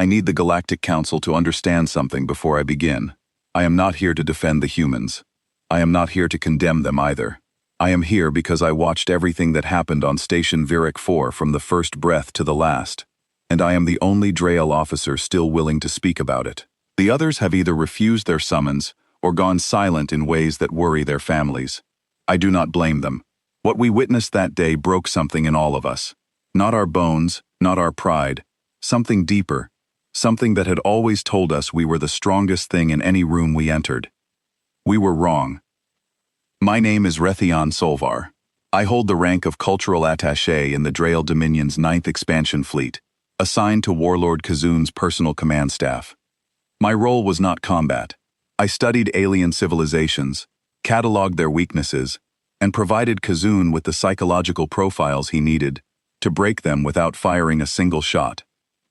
I need the Galactic Council to understand something before I begin. I am not here to defend the humans. I am not here to condemn them either. I am here because I watched everything that happened on Station Virik 4 from the first breath to the last, and I am the only Drael officer still willing to speak about it. The others have either refused their summons or gone silent in ways that worry their families. I do not blame them. What we witnessed that day broke something in all of us. Not our bones, not our pride. Something deeper. Something that had always told us we were the strongest thing in any room we entered. We were wrong. My name is Rethian Solvar. I hold the rank of Cultural Attaché in the Drael Dominion's 9th Expansion Fleet, assigned to Warlord Kazoon's personal command staff. My role was not combat. I studied alien civilizations, cataloged their weaknesses, and provided Kazoon with the psychological profiles he needed to break them without firing a single shot.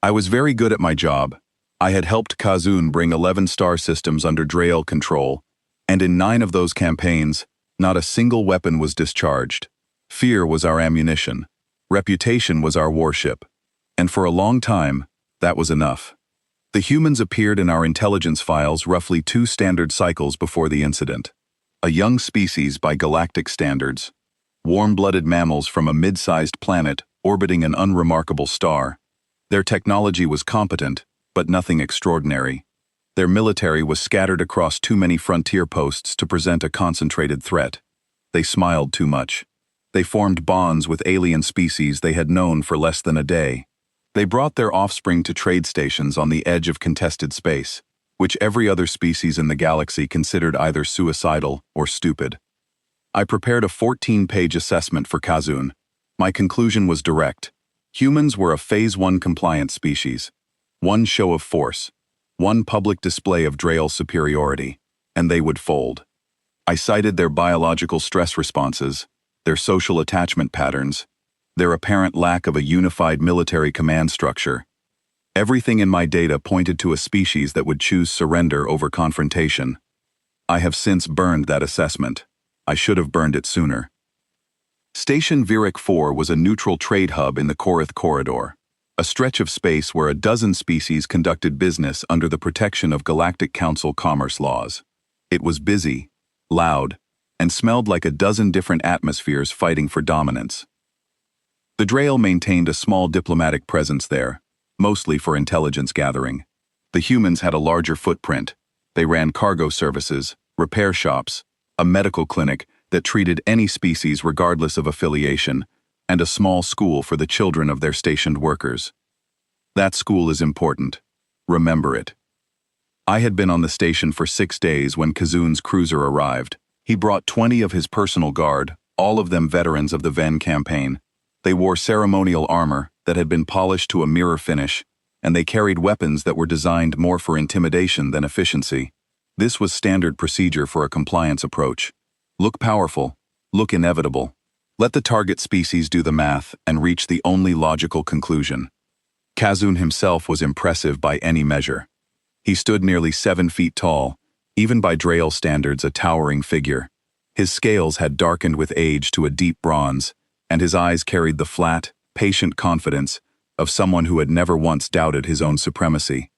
I was very good at my job. I had helped Kazoon bring 11 star systems under Drael control, and in 9 of those campaigns, not a single weapon was discharged. Fear was our ammunition. Reputation was our warship. And for a long time, that was enough. The humans appeared in our intelligence files roughly 2 standard cycles before the incident. A young species by galactic standards. Warm-blooded mammals from a mid-sized planet orbiting an unremarkable star. Their technology was competent, but nothing extraordinary. Their military was scattered across too many frontier posts to present a concentrated threat. They smiled too much. They formed bonds with alien species they had known for less than a day. They brought their offspring to trade stations on the edge of contested space, which every other species in the galaxy considered either suicidal or stupid. I prepared a 14-page assessment for Kazoon. My conclusion was direct. Humans were a Phase 1 compliant species. One show of force. One public display of Drael superiority, and they would fold. I cited their biological stress responses, their social attachment patterns, their apparent lack of a unified military command structure. Everything in my data pointed to a species that would choose surrender over confrontation. I have since burned that assessment. I should have burned it sooner. Station Virik 4 was a neutral trade hub in the Korath Corridor, a stretch of space where a dozen species conducted business under the protection of Galactic Council commerce laws. It was busy, loud, and smelled like a dozen different atmospheres fighting for dominance. The Drael maintained a small diplomatic presence there, mostly for intelligence gathering. The humans had a larger footprint. They ran cargo services, repair shops, a medical clinic that treated any species regardless of affiliation, and a small school for the children of their stationed workers. That school is important. Remember it. I had been on the station for 6 days when Kazoon's cruiser arrived. He brought 20 of his personal guard, all of them veterans of the Ven campaign. They wore ceremonial armor that had been polished to a mirror finish, and they carried weapons that were designed more for intimidation than efficiency. This was standard procedure for a compliance approach. Look powerful, look inevitable. Let the target species do the math and reach the only logical conclusion. Kazoon himself was impressive by any measure. He stood nearly 7 feet tall, even by Drael standards a towering figure. His scales had darkened with age to a deep bronze, and his eyes carried the flat, patient confidence of someone who had never once doubted his own supremacy.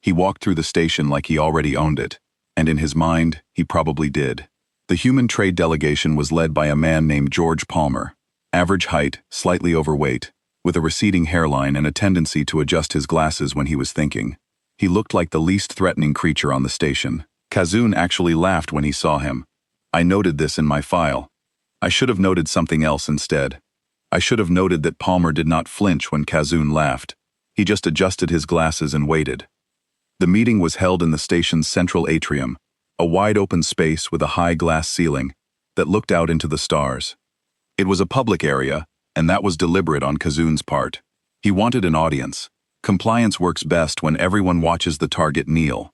He walked through the station like he already owned it, and in his mind, he probably did. The human trade delegation was led by a man named George Palmer, average height, slightly overweight, with a receding hairline and a tendency to adjust his glasses when he was thinking. He looked like the least threatening creature on the station. Kazoon actually laughed when he saw him. I noted this in my file. I should have noted something else instead. I should have noted that Palmer did not flinch when Kazoon laughed. He just adjusted his glasses and waited. The meeting was held in the station's central atrium, a wide-open space with a high glass ceiling that looked out into the stars. It was a public area, and that was deliberate on Kazoon's part. He wanted an audience. Compliance works best when everyone watches the target kneel.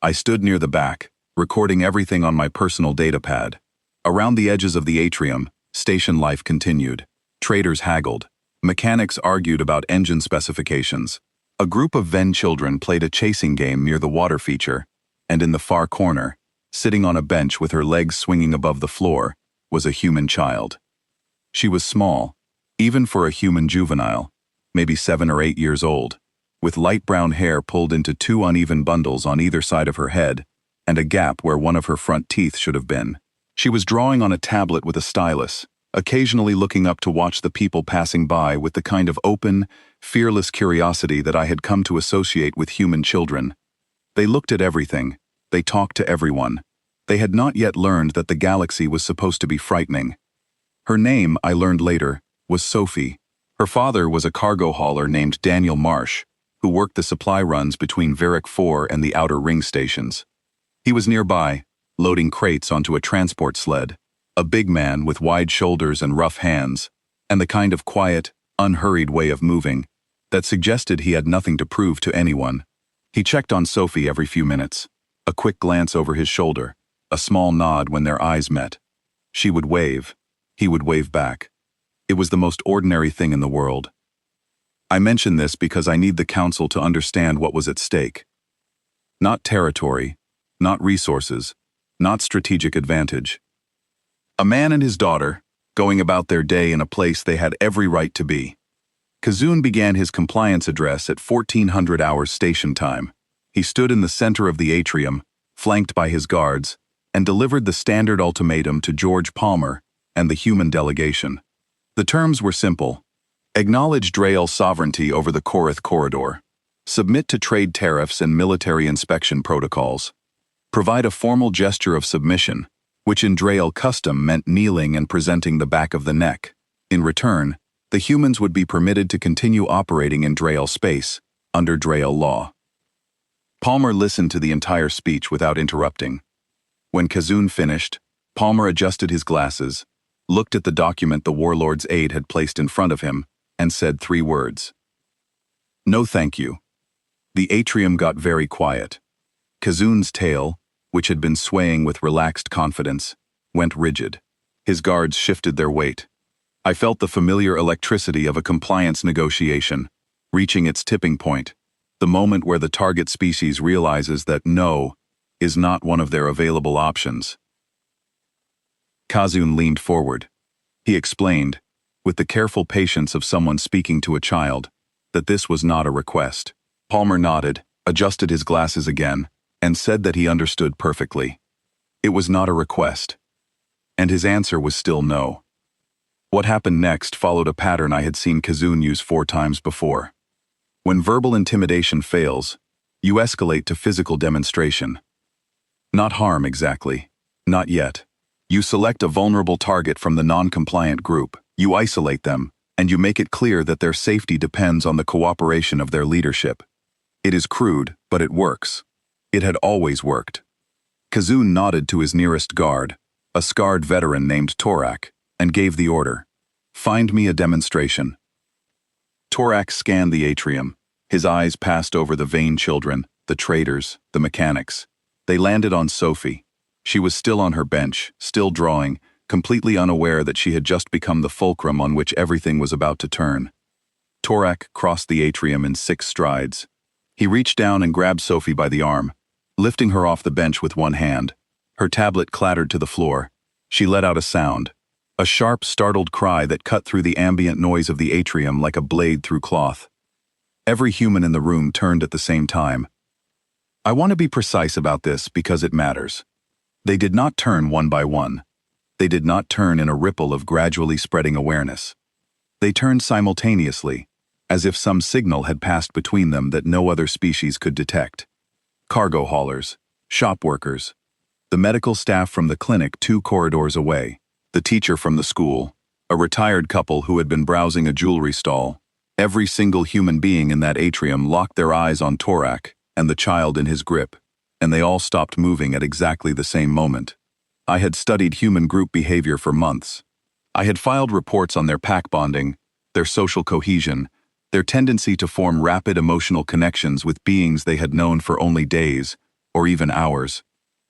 I stood near the back, recording everything on my personal data pad. Around the edges of the atrium, station life continued. Traders haggled. Mechanics argued about engine specifications. A group of Ven children played a chasing game near the water feature, and in the far corner, sitting on a bench with her legs swinging above the floor, was a human child. She was small, even for a human juvenile, maybe 7 or 8 years old, with light brown hair pulled into two uneven bundles on either side of her head, and a gap where one of her front teeth should have been. She was drawing on a tablet with a stylus, occasionally looking up to watch the people passing by with the kind of open, fearless curiosity that I had come to associate with human children. They looked at everything. They talked to everyone. They had not yet learned that the galaxy was supposed to be frightening. Her name, I learned later, was Sophie. Her father was a cargo hauler named Daniel Marsh, who worked the supply runs between Virik 4 and the outer ring stations. He was nearby, loading crates onto a transport sled, a big man with wide shoulders and rough hands, and the kind of quiet, unhurried way of moving that suggested he had nothing to prove to anyone. He checked on Sophie every few minutes, a quick glance over his shoulder, a small nod when their eyes met. She would wave. He would wave back. It was the most ordinary thing in the world. I mention this because I need the Council to understand what was at stake. Not territory, not resources, not strategic advantage. A man and his daughter, going about their day in a place they had every right to be. Kazun began his compliance address at 1400 hours station time. He stood in the center of the atrium, flanked by his guards, and delivered the standard ultimatum to George Palmer and the human delegation. The terms were simple. Acknowledge Drael sovereignty over the Korath corridor. Submit to trade tariffs and military inspection protocols. Provide a formal gesture of submission, which in Drael custom meant kneeling and presenting the back of the neck. In return, the humans would be permitted to continue operating in Drael space, under Drael law. Palmer listened to the entire speech without interrupting. When Kazun finished, Palmer adjusted his glasses, looked at the document the Warlord's aide had placed in front of him, and said 3 words. No thank you. The atrium got very quiet. Kazun's tail, which had been swaying with relaxed confidence, went rigid. His guards shifted their weight. I felt the familiar electricity of a compliance negotiation, reaching its tipping point, the moment where the target species realizes that no is not one of their available options. Kazun leaned forward. He explained, with the careful patience of someone speaking to a child, that this was not a request. Palmer nodded, adjusted his glasses again, and said that he understood perfectly. It was not a request. And his answer was still no. What happened next followed a pattern I had seen Kazun use 4 times before. When verbal intimidation fails, you escalate to physical demonstration. Not harm exactly. Not yet. You select a vulnerable target from the non-compliant group, you isolate them, and you make it clear that their safety depends on the cooperation of their leadership. It is crude, but it works. It had always worked. Kazun nodded to his nearest guard, a scarred veteran named Torak, and gave the order. Find me a demonstration. Torak scanned the atrium. His eyes passed over the vain children, the traders, the mechanics. They landed on Sophie. She was still on her bench, still drawing, completely unaware that she had just become the fulcrum on which everything was about to turn. Torak crossed the atrium in 6 strides. He reached down and grabbed Sophie by the arm, lifting her off the bench with one hand. Her tablet clattered to the floor. She let out a sound, a sharp, startled cry that cut through the ambient noise of the atrium like a blade through cloth. Every human in the room turned at the same time. I want to be precise about this because it matters. They did not turn one by one. They did not turn in a ripple of gradually spreading awareness. They turned simultaneously, as if some signal had passed between them that no other species could detect. Cargo haulers, shop workers, the medical staff from the clinic 2 corridors away, the teacher from the school, a retired couple who had been browsing a jewelry stall. Every single human being in that atrium locked their eyes on Torak and the child in his grip, and they all stopped moving at exactly the same moment. I had studied human group behavior for months. I had filed reports on their pack bonding, their social cohesion, their tendency to form rapid emotional connections with beings they had known for only days, or even hours.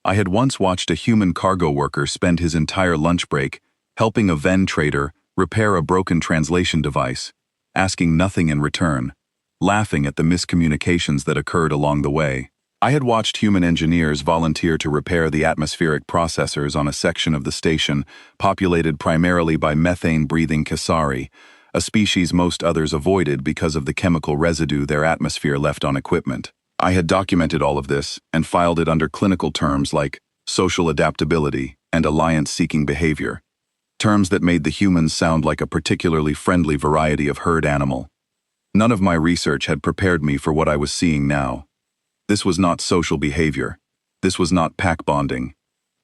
I had once watched a human cargo worker spend his entire lunch break helping a Venn trader repair a broken translation device, asking nothing in return, laughing at the miscommunications that occurred along the way. I had watched human engineers volunteer to repair the atmospheric processors on a section of the station populated primarily by methane-breathing Kasari, a species most others avoided because of the chemical residue their atmosphere left on equipment. I had documented all of this and filed it under clinical terms like social adaptability and alliance-seeking behavior, terms that made the humans sound like a particularly friendly variety of herd animal. None of my research had prepared me for what I was seeing now. This was not social behavior. This was not pack bonding.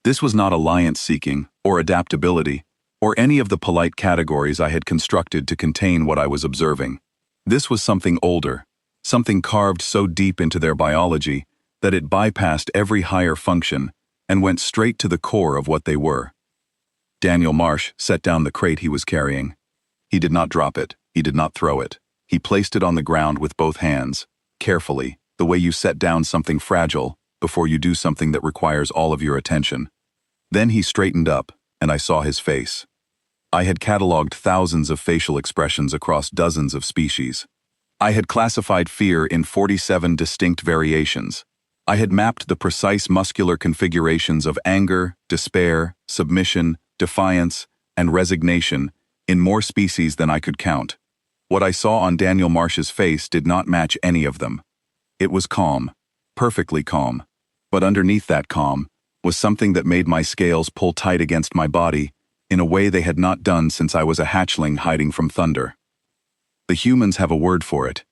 This was not alliance-seeking or adaptability or any of the polite categories I had constructed to contain what I was observing. This was something older, something carved so deep into their biology that it bypassed every higher function and went straight to the core of what they were. Daniel Marsh set down the crate he was carrying. He did not drop it. He did not throw it. He placed it on the ground with both hands, carefully, the way you set down something fragile before you do something that requires all of your attention. Then he straightened up, and I saw his face. I had cataloged thousands of facial expressions across dozens of species. I had classified fear in 47 distinct variations. I had mapped the precise muscular configurations of anger, despair, submission, defiance, and resignation in more species than I could count. What I saw on Daniel Marsh's face did not match any of them. It was calm, perfectly calm, but underneath that calm was something that made my scales pull tight against my body in a way they had not done since I was a hatchling hiding from thunder. The humans have a word for it.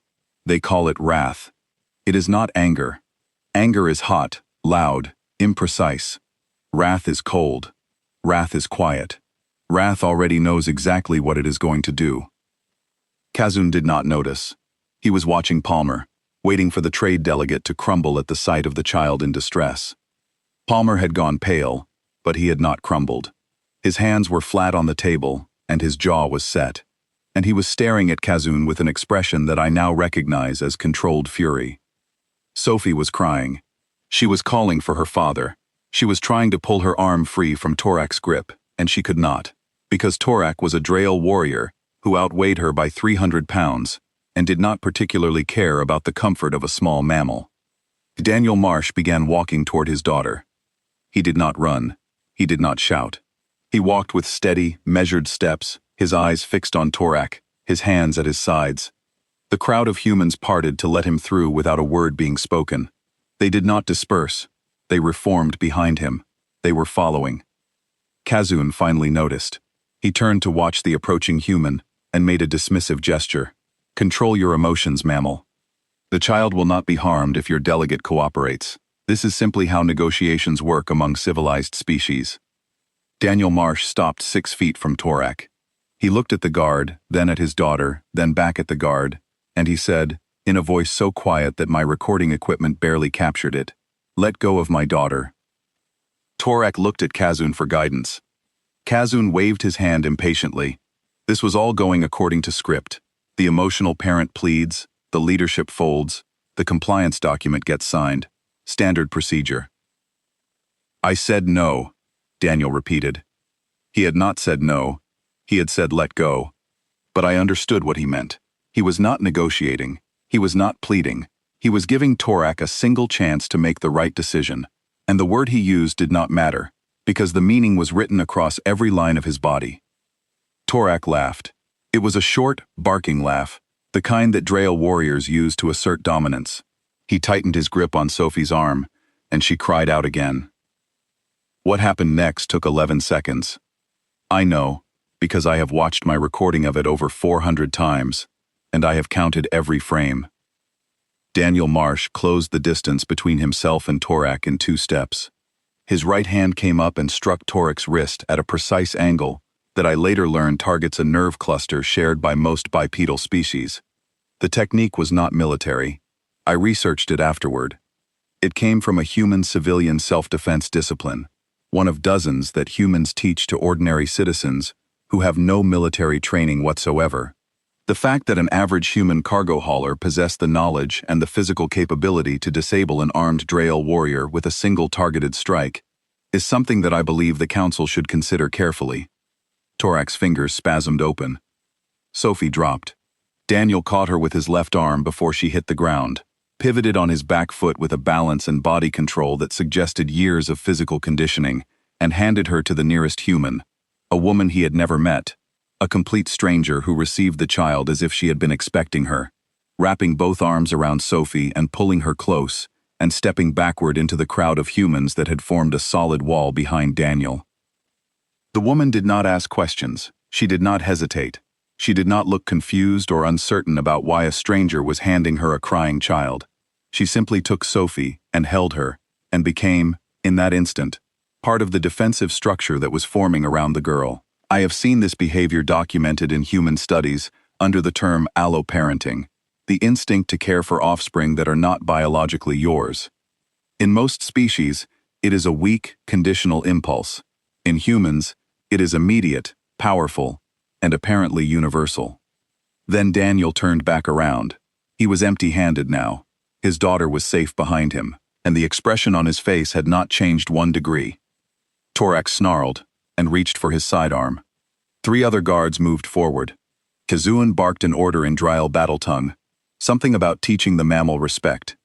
They call it wrath. It is not anger. Anger is hot, loud, imprecise. Wrath is cold. Wrath is quiet. Wrath already knows exactly what it is going to do. Kazun did not notice. He was watching Palmer, waiting for the trade delegate to crumble at the sight of the child in distress. Palmer had gone pale, but he had not crumbled. His hands were flat on the table, and his jaw was set, and he was staring at Kazun with an expression that I now recognize as controlled fury. Sophie was crying. She was calling for her father. She was trying to pull her arm free from Torak's grip, and she could not, because Torak was a Drael warrior who outweighed her by 300 pounds and did not particularly care about the comfort of a small mammal. Daniel Marsh began walking toward his daughter. He did not run. He did not shout. He walked with steady, measured steps, his eyes fixed on Torak, his hands at his sides. The crowd of humans parted to let him through without a word being spoken. They did not disperse. They reformed behind him. They were following. Kazun finally noticed. He turned to watch the approaching human and made a dismissive gesture. Control your emotions, mammal. The child will not be harmed if your delegate cooperates. This is simply how negotiations work among civilized species. Daniel Marsh stopped 6 feet from Torak. He looked at the guard, then at his daughter, then back at the guard, and he said, in a voice so quiet that my recording equipment barely captured it, "Let go of my daughter." Torak looked at Kazun for guidance. Kazun waved his hand impatiently. This was all going according to script. The emotional parent pleads, the leadership folds, the compliance document gets signed. Standard procedure. "I said no," Daniel repeated. He had not said no. He had said let go. But I understood what he meant. He was not negotiating. He was not pleading. He was giving Torak a single chance to make the right decision. And the word he used did not matter, because the meaning was written across every line of his body. Torak laughed. It was a short, barking laugh, the kind that Drael warriors use to assert dominance. He tightened his grip on Sophie's arm, and she cried out again. What happened next took 11 seconds. I know, because I have watched my recording of it over 400 times, and I have counted every frame. Daniel Marsh closed the distance between himself and Torak in 2 steps. His right hand came up and struck Torak's wrist at a precise angle that I later learned targets a nerve cluster shared by most bipedal species. The technique was not military. I researched it afterward. It came from a human civilian self-defense discipline, one of dozens that humans teach to ordinary citizens who have no military training whatsoever. The fact that an average human cargo hauler possessed the knowledge and the physical capability to disable an armed Drael warrior with a single targeted strike is something that I believe the Council should consider carefully. Torak's fingers spasmed open. Sophie dropped. Daniel caught her with his left arm before she hit the ground, pivoted on his back foot with a balance and body control that suggested years of physical conditioning, and handed her to the nearest human, a woman he had never met. a complete stranger who received the child as if she had been expecting her, wrapping both arms around Sophie and pulling her close, and stepping backward into the crowd of humans that had formed a solid wall behind Daniel. The woman did not ask questions. She did not hesitate. She did not look confused or uncertain about why a stranger was handing her a crying child. She simply took Sophie and held her, and became, in that instant, part of the defensive structure that was forming around the girl. I have seen this behavior documented in human studies under the term alloparenting, the instinct to care for offspring that are not biologically yours. In most species, it is a weak, conditional impulse. In humans, it is immediate, powerful, and apparently universal. Then Daniel turned back around. He was empty-handed now. His daughter was safe behind him, and the expression on his face had not changed 1 degree. Torax snarled and reached for his sidearm. 3 other guards moved forward. Kazuan barked an order in Dryal battle tongue, something about teaching the mammal respect.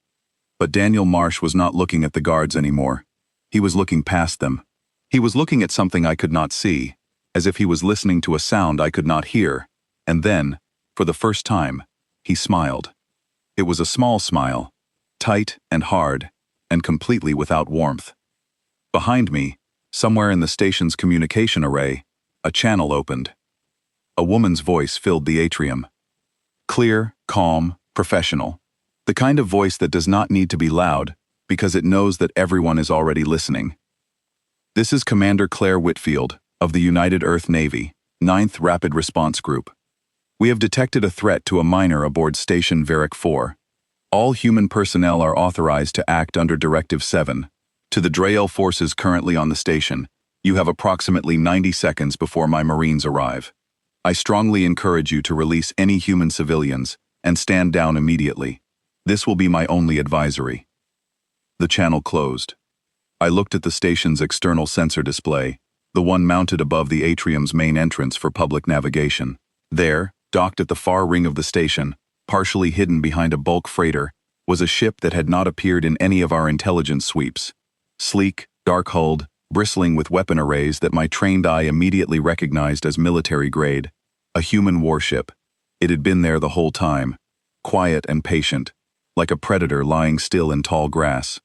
But Daniel Marsh was not looking at the guards anymore. He was looking past them. He was looking at something I could not see, as if he was listening to a sound I could not hear, and then, for the first time, he smiled. It was a small smile, tight and hard, and completely without warmth. Behind me, somewhere in the station's communication array, a channel opened. A woman's voice filled the atrium. Clear, calm, professional. The kind of voice that does not need to be loud, because it knows that everyone is already listening. This is Commander Claire Whitfield, of the United Earth Navy, 9th Rapid Response Group. We have detected a threat to a miner aboard Station Virik 4. All human personnel are authorized to act under Directive 7. To the Drael forces currently on the station, you have approximately 90 seconds before my Marines arrive. I strongly encourage you to release any human civilians and stand down immediately. This will be my only advisory. The channel closed. I looked at the station's external sensor display, the one mounted above the atrium's main entrance for public navigation. There, docked at the far ring of the station, partially hidden behind a bulk freighter, was a ship that had not appeared in any of our intelligence sweeps. Sleek, dark-hulled, bristling with weapon arrays that my trained eye immediately recognized as military grade. A human warship. It had been there the whole time, quiet and patient, like a predator lying still in tall grass.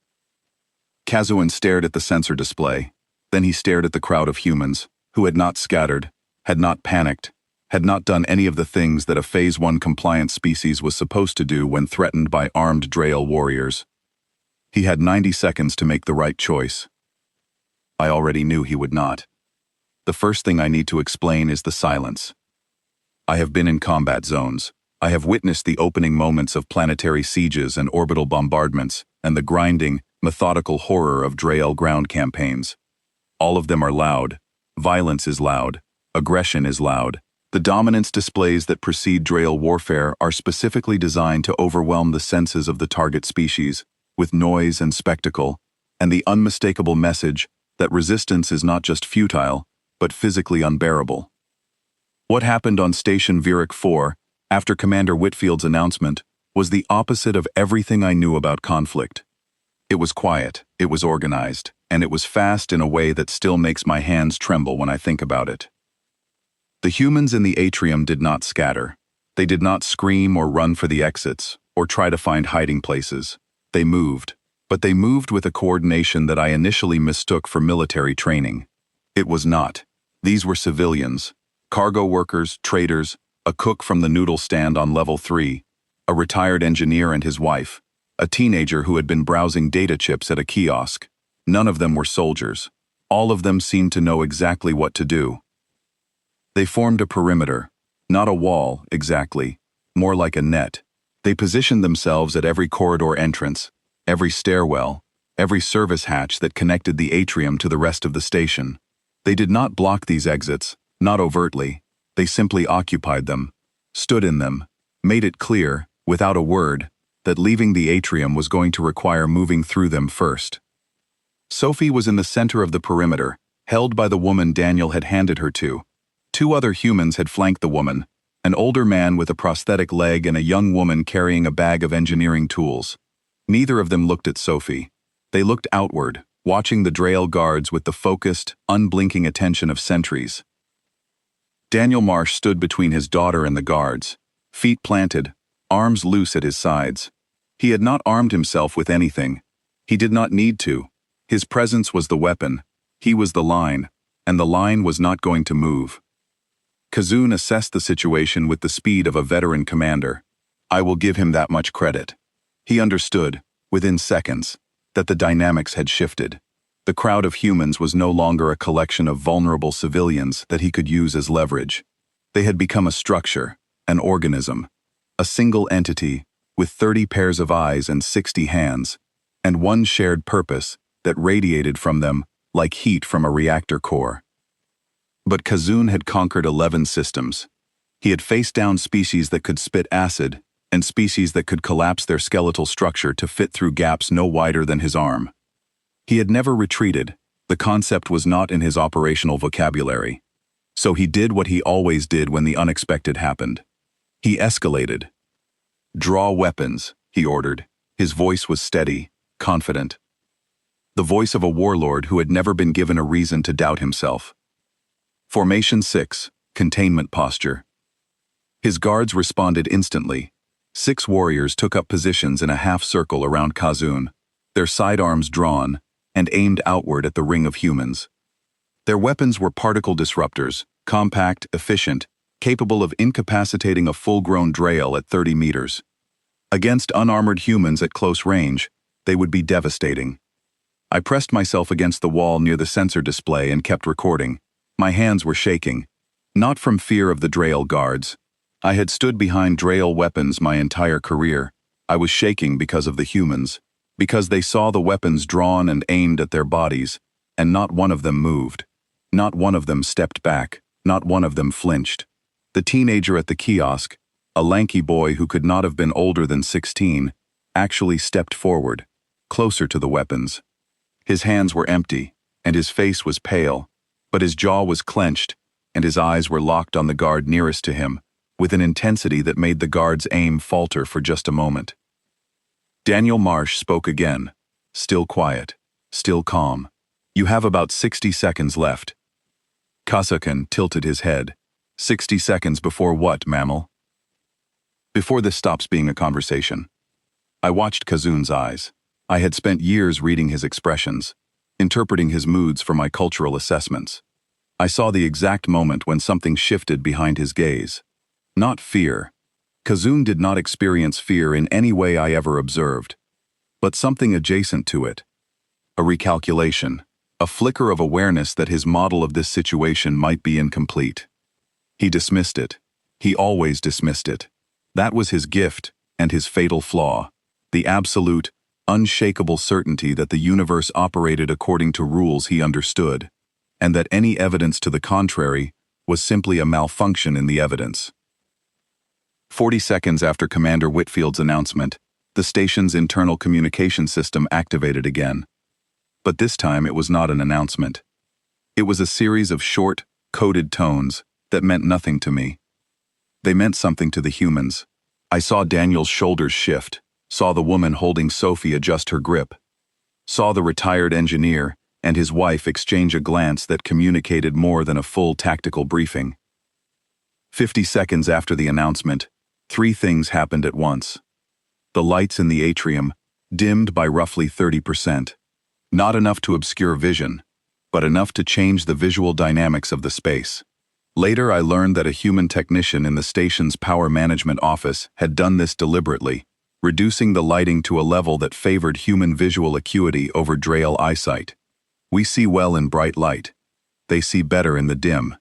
Kazuan stared at the sensor display. Then he stared at the crowd of humans, who had not scattered, had not panicked, had not done any of the things that a Phase 1 compliant species was supposed to do when threatened by armed Drael warriors. He had 90 seconds to make the right choice. I already knew he would not. The first thing I need to explain is the silence. I have been in combat zones. I have witnessed the opening moments of planetary sieges and orbital bombardments, and the grinding, methodical horror of Drael ground campaigns. All of them are loud. Violence is loud. Aggression is loud. The dominance displays that precede Drael warfare are specifically designed to overwhelm the senses of the target species, with noise and spectacle, and the unmistakable message that resistance is not just futile, but physically unbearable. What happened on Station Virik 4, after Commander Whitfield's announcement, was the opposite of everything I knew about conflict. It was quiet, it was organized, and it was fast in a way that still makes my hands tremble when I think about it. The humans in the atrium did not scatter. They did not scream or run for the exits, or try to find hiding places. They moved, but they moved with a coordination that I initially mistook for military training. It was not. These were civilians, cargo workers, traders, a cook from the noodle stand on level 3, a retired engineer and his wife, a teenager who had been browsing data chips at a kiosk. None of them were soldiers. All of them seemed to know exactly what to do. They formed a perimeter, not a wall, exactly, more like a net. They positioned themselves at every corridor entrance, every stairwell, every service hatch that connected the atrium to the rest of the station. They did not block these exits, not overtly. They simply occupied them, stood in them, made it clear, without a word, that leaving the atrium was going to require moving through them first. Sophie was in the center of the perimeter, held by the woman Daniel had handed her to. 2 other humans had flanked the woman, an older man with a prosthetic leg and a young woman carrying a bag of engineering tools. Neither of them looked at Sophie. They looked outward, watching the Drael guards with the focused, unblinking attention of sentries. Daniel Marsh stood between his daughter and the guards, feet planted, arms loose at his sides. He had not armed himself with anything. He did not need to. His presence was the weapon. He was the line, and the line was not going to move. Kazun assessed the situation with the speed of a veteran commander. I will give him that much credit. He understood, within seconds, that the dynamics had shifted. The crowd of humans was no longer a collection of vulnerable civilians that he could use as leverage. They had become a structure, an organism, a single entity with 30 pairs of eyes and 60 hands, and one shared purpose that radiated from them like heat from a reactor core. But Kazun had conquered 11 systems. He had faced down species that could spit acid and species that could collapse their skeletal structure to fit through gaps no wider than his arm. He had never retreated. The concept was not in his operational vocabulary. So he did what he always did when the unexpected happened. He escalated. Draw weapons, he ordered. His voice was steady, confident. The voice of a warlord who had never been given a reason to doubt himself. Formation 6, containment posture. His guards responded instantly. 6 warriors took up positions in a half-circle around Kazun, their sidearms drawn, and aimed outward at the ring of humans. Their weapons were particle disruptors, compact, efficient, capable of incapacitating a full-grown Drael at 30 meters. Against unarmored humans at close range, they would be devastating. I pressed myself against the wall near the sensor display and kept recording. My hands were shaking, not from fear of the Drael guards. I had stood behind Drael weapons my entire career. I was shaking because of the humans, because they saw the weapons drawn and aimed at their bodies, and not one of them moved. Not one of them stepped back, not one of them flinched. The teenager at the kiosk, a lanky boy who could not have been older than 16, actually stepped forward, closer to the weapons. His hands were empty, and his face was pale, but his jaw was clenched, and his eyes were locked on the guard nearest to him, with an intensity that made the guard's aim falter for just a moment. Daniel Marsh spoke again, still quiet, still calm. You have about 60 seconds left. Kasakan tilted his head. 60 seconds before what, mammal? Before this stops being a conversation. I watched Kazun's eyes. I had spent years reading his expressions, interpreting his moods for my cultural assessments. I saw the exact moment when something shifted behind his gaze. Not fear. Kazun did not experience fear in any way I ever observed, but something adjacent to it. A recalculation, a flicker of awareness that his model of this situation might be incomplete. He dismissed it. He always dismissed it. That was his gift and his fatal flaw, the absolute, unshakable certainty that the universe operated according to rules he understood, and that any evidence to the contrary was simply a malfunction in the evidence. 40 seconds after Commander Whitfield's announcement, the station's internal communication system activated again. But this time it was not an announcement. It was a series of short, coded tones that meant nothing to me. They meant something to the humans. I saw Daniel's shoulders shift, saw the woman holding Sophie adjust her grip, saw the retired engineer and his wife exchange a glance that communicated more than a full tactical briefing. 50 seconds after the announcement, 3 things happened at once. The lights in the atrium dimmed by roughly 30%. Not enough to obscure vision, but enough to change the visual dynamics of the space. Later I learned that a human technician in the station's power management office had done this deliberately, reducing the lighting to a level that favored human visual acuity over Drael eyesight. We see well in bright light. They see better in the dim.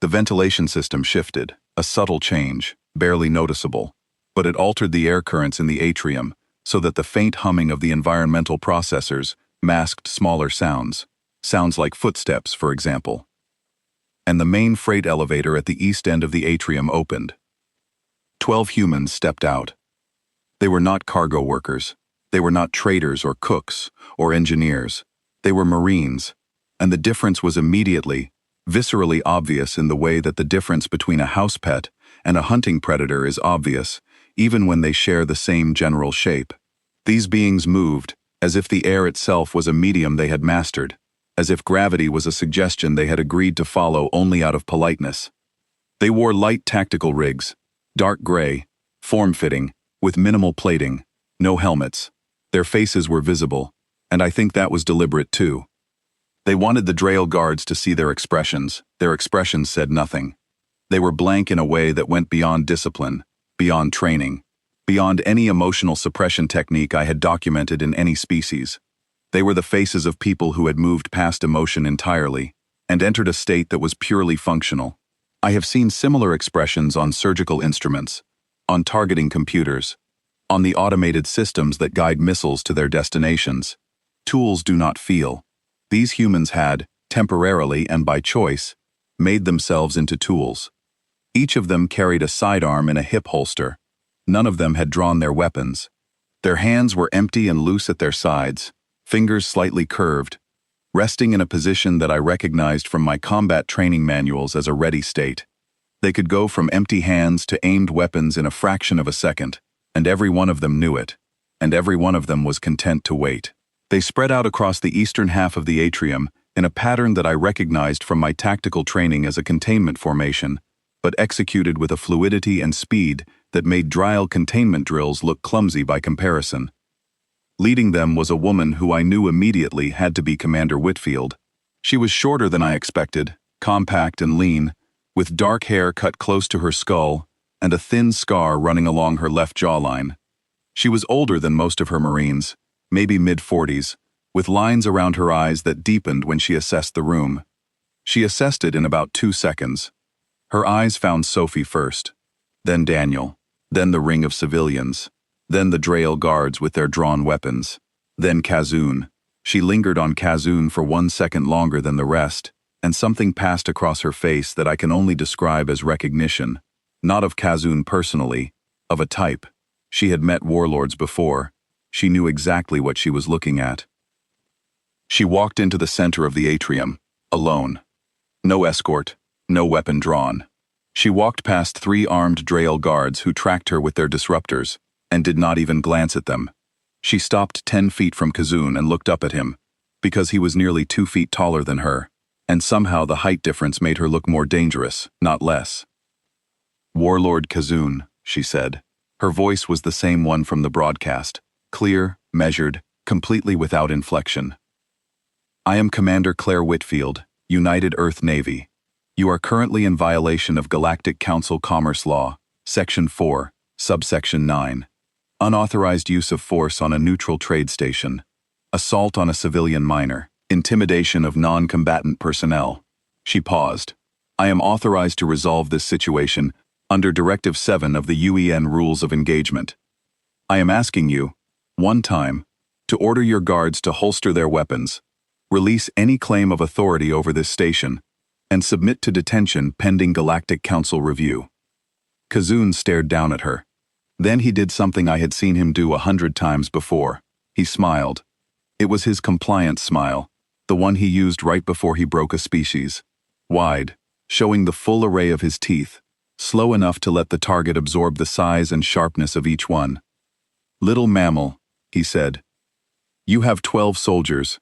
The ventilation system shifted, a subtle change, barely noticeable, but it altered the air currents in the atrium so that the faint humming of the environmental processors masked smaller sounds like footsteps, for example. And the main freight elevator at the east end of the atrium opened. 12 humans stepped out. They were not cargo workers. They were not traders or cooks or engineers. They were Marines, and the difference was immediately, viscerally obvious in the way that the difference between a house pet and a hunting predator is obvious, even when they share the same general shape. These beings moved, as if the air itself was a medium they had mastered, as if gravity was a suggestion they had agreed to follow only out of politeness. They wore light tactical rigs, dark gray, form-fitting, with minimal plating, no helmets. Their faces were visible, and I think that was deliberate too. They wanted the Drail guards to see their expressions. Their expressions said nothing. They were blank in a way that went beyond discipline, beyond training, beyond any emotional suppression technique I had documented in any species. They were the faces of people who had moved past emotion entirely and entered a state that was purely functional. I have seen similar expressions on surgical instruments, on targeting computers, on the automated systems that guide missiles to their destinations. Tools do not feel. These humans had, temporarily and by choice, made themselves into tools. Each of them carried a sidearm in a hip holster. None of them had drawn their weapons. Their hands were empty and loose at their sides, fingers slightly curved, resting in a position that I recognized from my combat training manuals as a ready state. They could go from empty hands to aimed weapons in a fraction of a second, and every one of them knew it, and every one of them was content to wait. They spread out across the eastern half of the atrium in a pattern that I recognized from my tactical training as a containment formation, but executed with a fluidity and speed that made Drail containment drills look clumsy by comparison. Leading them was a woman who I knew immediately had to be Commander Whitfield. She was shorter than I expected, compact and lean, with dark hair cut close to her skull and a thin scar running along her left jawline. She was older than most of her Marines, maybe mid-40s, with lines around her eyes that deepened when she assessed the room. She assessed it in about 2 seconds. Her eyes found Sophie first, then Daniel, then the ring of civilians, then the Drail guards with their drawn weapons, then Kazoon. She lingered on Kazoon for 1 second longer than the rest, and something passed across her face that I can only describe as recognition, not of Kazoon personally, of a type. She had met warlords before. She knew exactly what she was looking at. She walked into the center of the atrium, alone. No escort, no weapon drawn. She walked past 3 armed Drail guards who tracked her with their disruptors, and did not even glance at them. She stopped 10 feet from Kazoon and looked up at him, because he was nearly 2 feet taller than her, and somehow the height difference made her look more dangerous, not less. "Warlord Kazoon," she said. Her voice was the same one from the broadcast, clear, measured, completely without inflection. "I am Commander Claire Whitfield, United Earth Navy. You are currently in violation of Galactic Council Commerce Law, Section 4, Subsection 9. Unauthorized use of force on a neutral trade station. Assault on a civilian miner. Intimidation of non-combatant personnel." She paused. "I am authorized to resolve this situation under Directive 7 of the UEN Rules of Engagement. I am asking you, one time, to order your guards to holster their weapons, release any claim of authority over this station, and submit to detention pending Galactic Council review." Kazoon stared down at her. Then he did something I had seen him do 100 times before. He smiled. It was his compliance smile, the one he used right before he broke a species. Wide, showing the full array of his teeth, slow enough to let the target absorb the size and sharpness of each one. "Little mammal," he said. "You have 12 soldiers.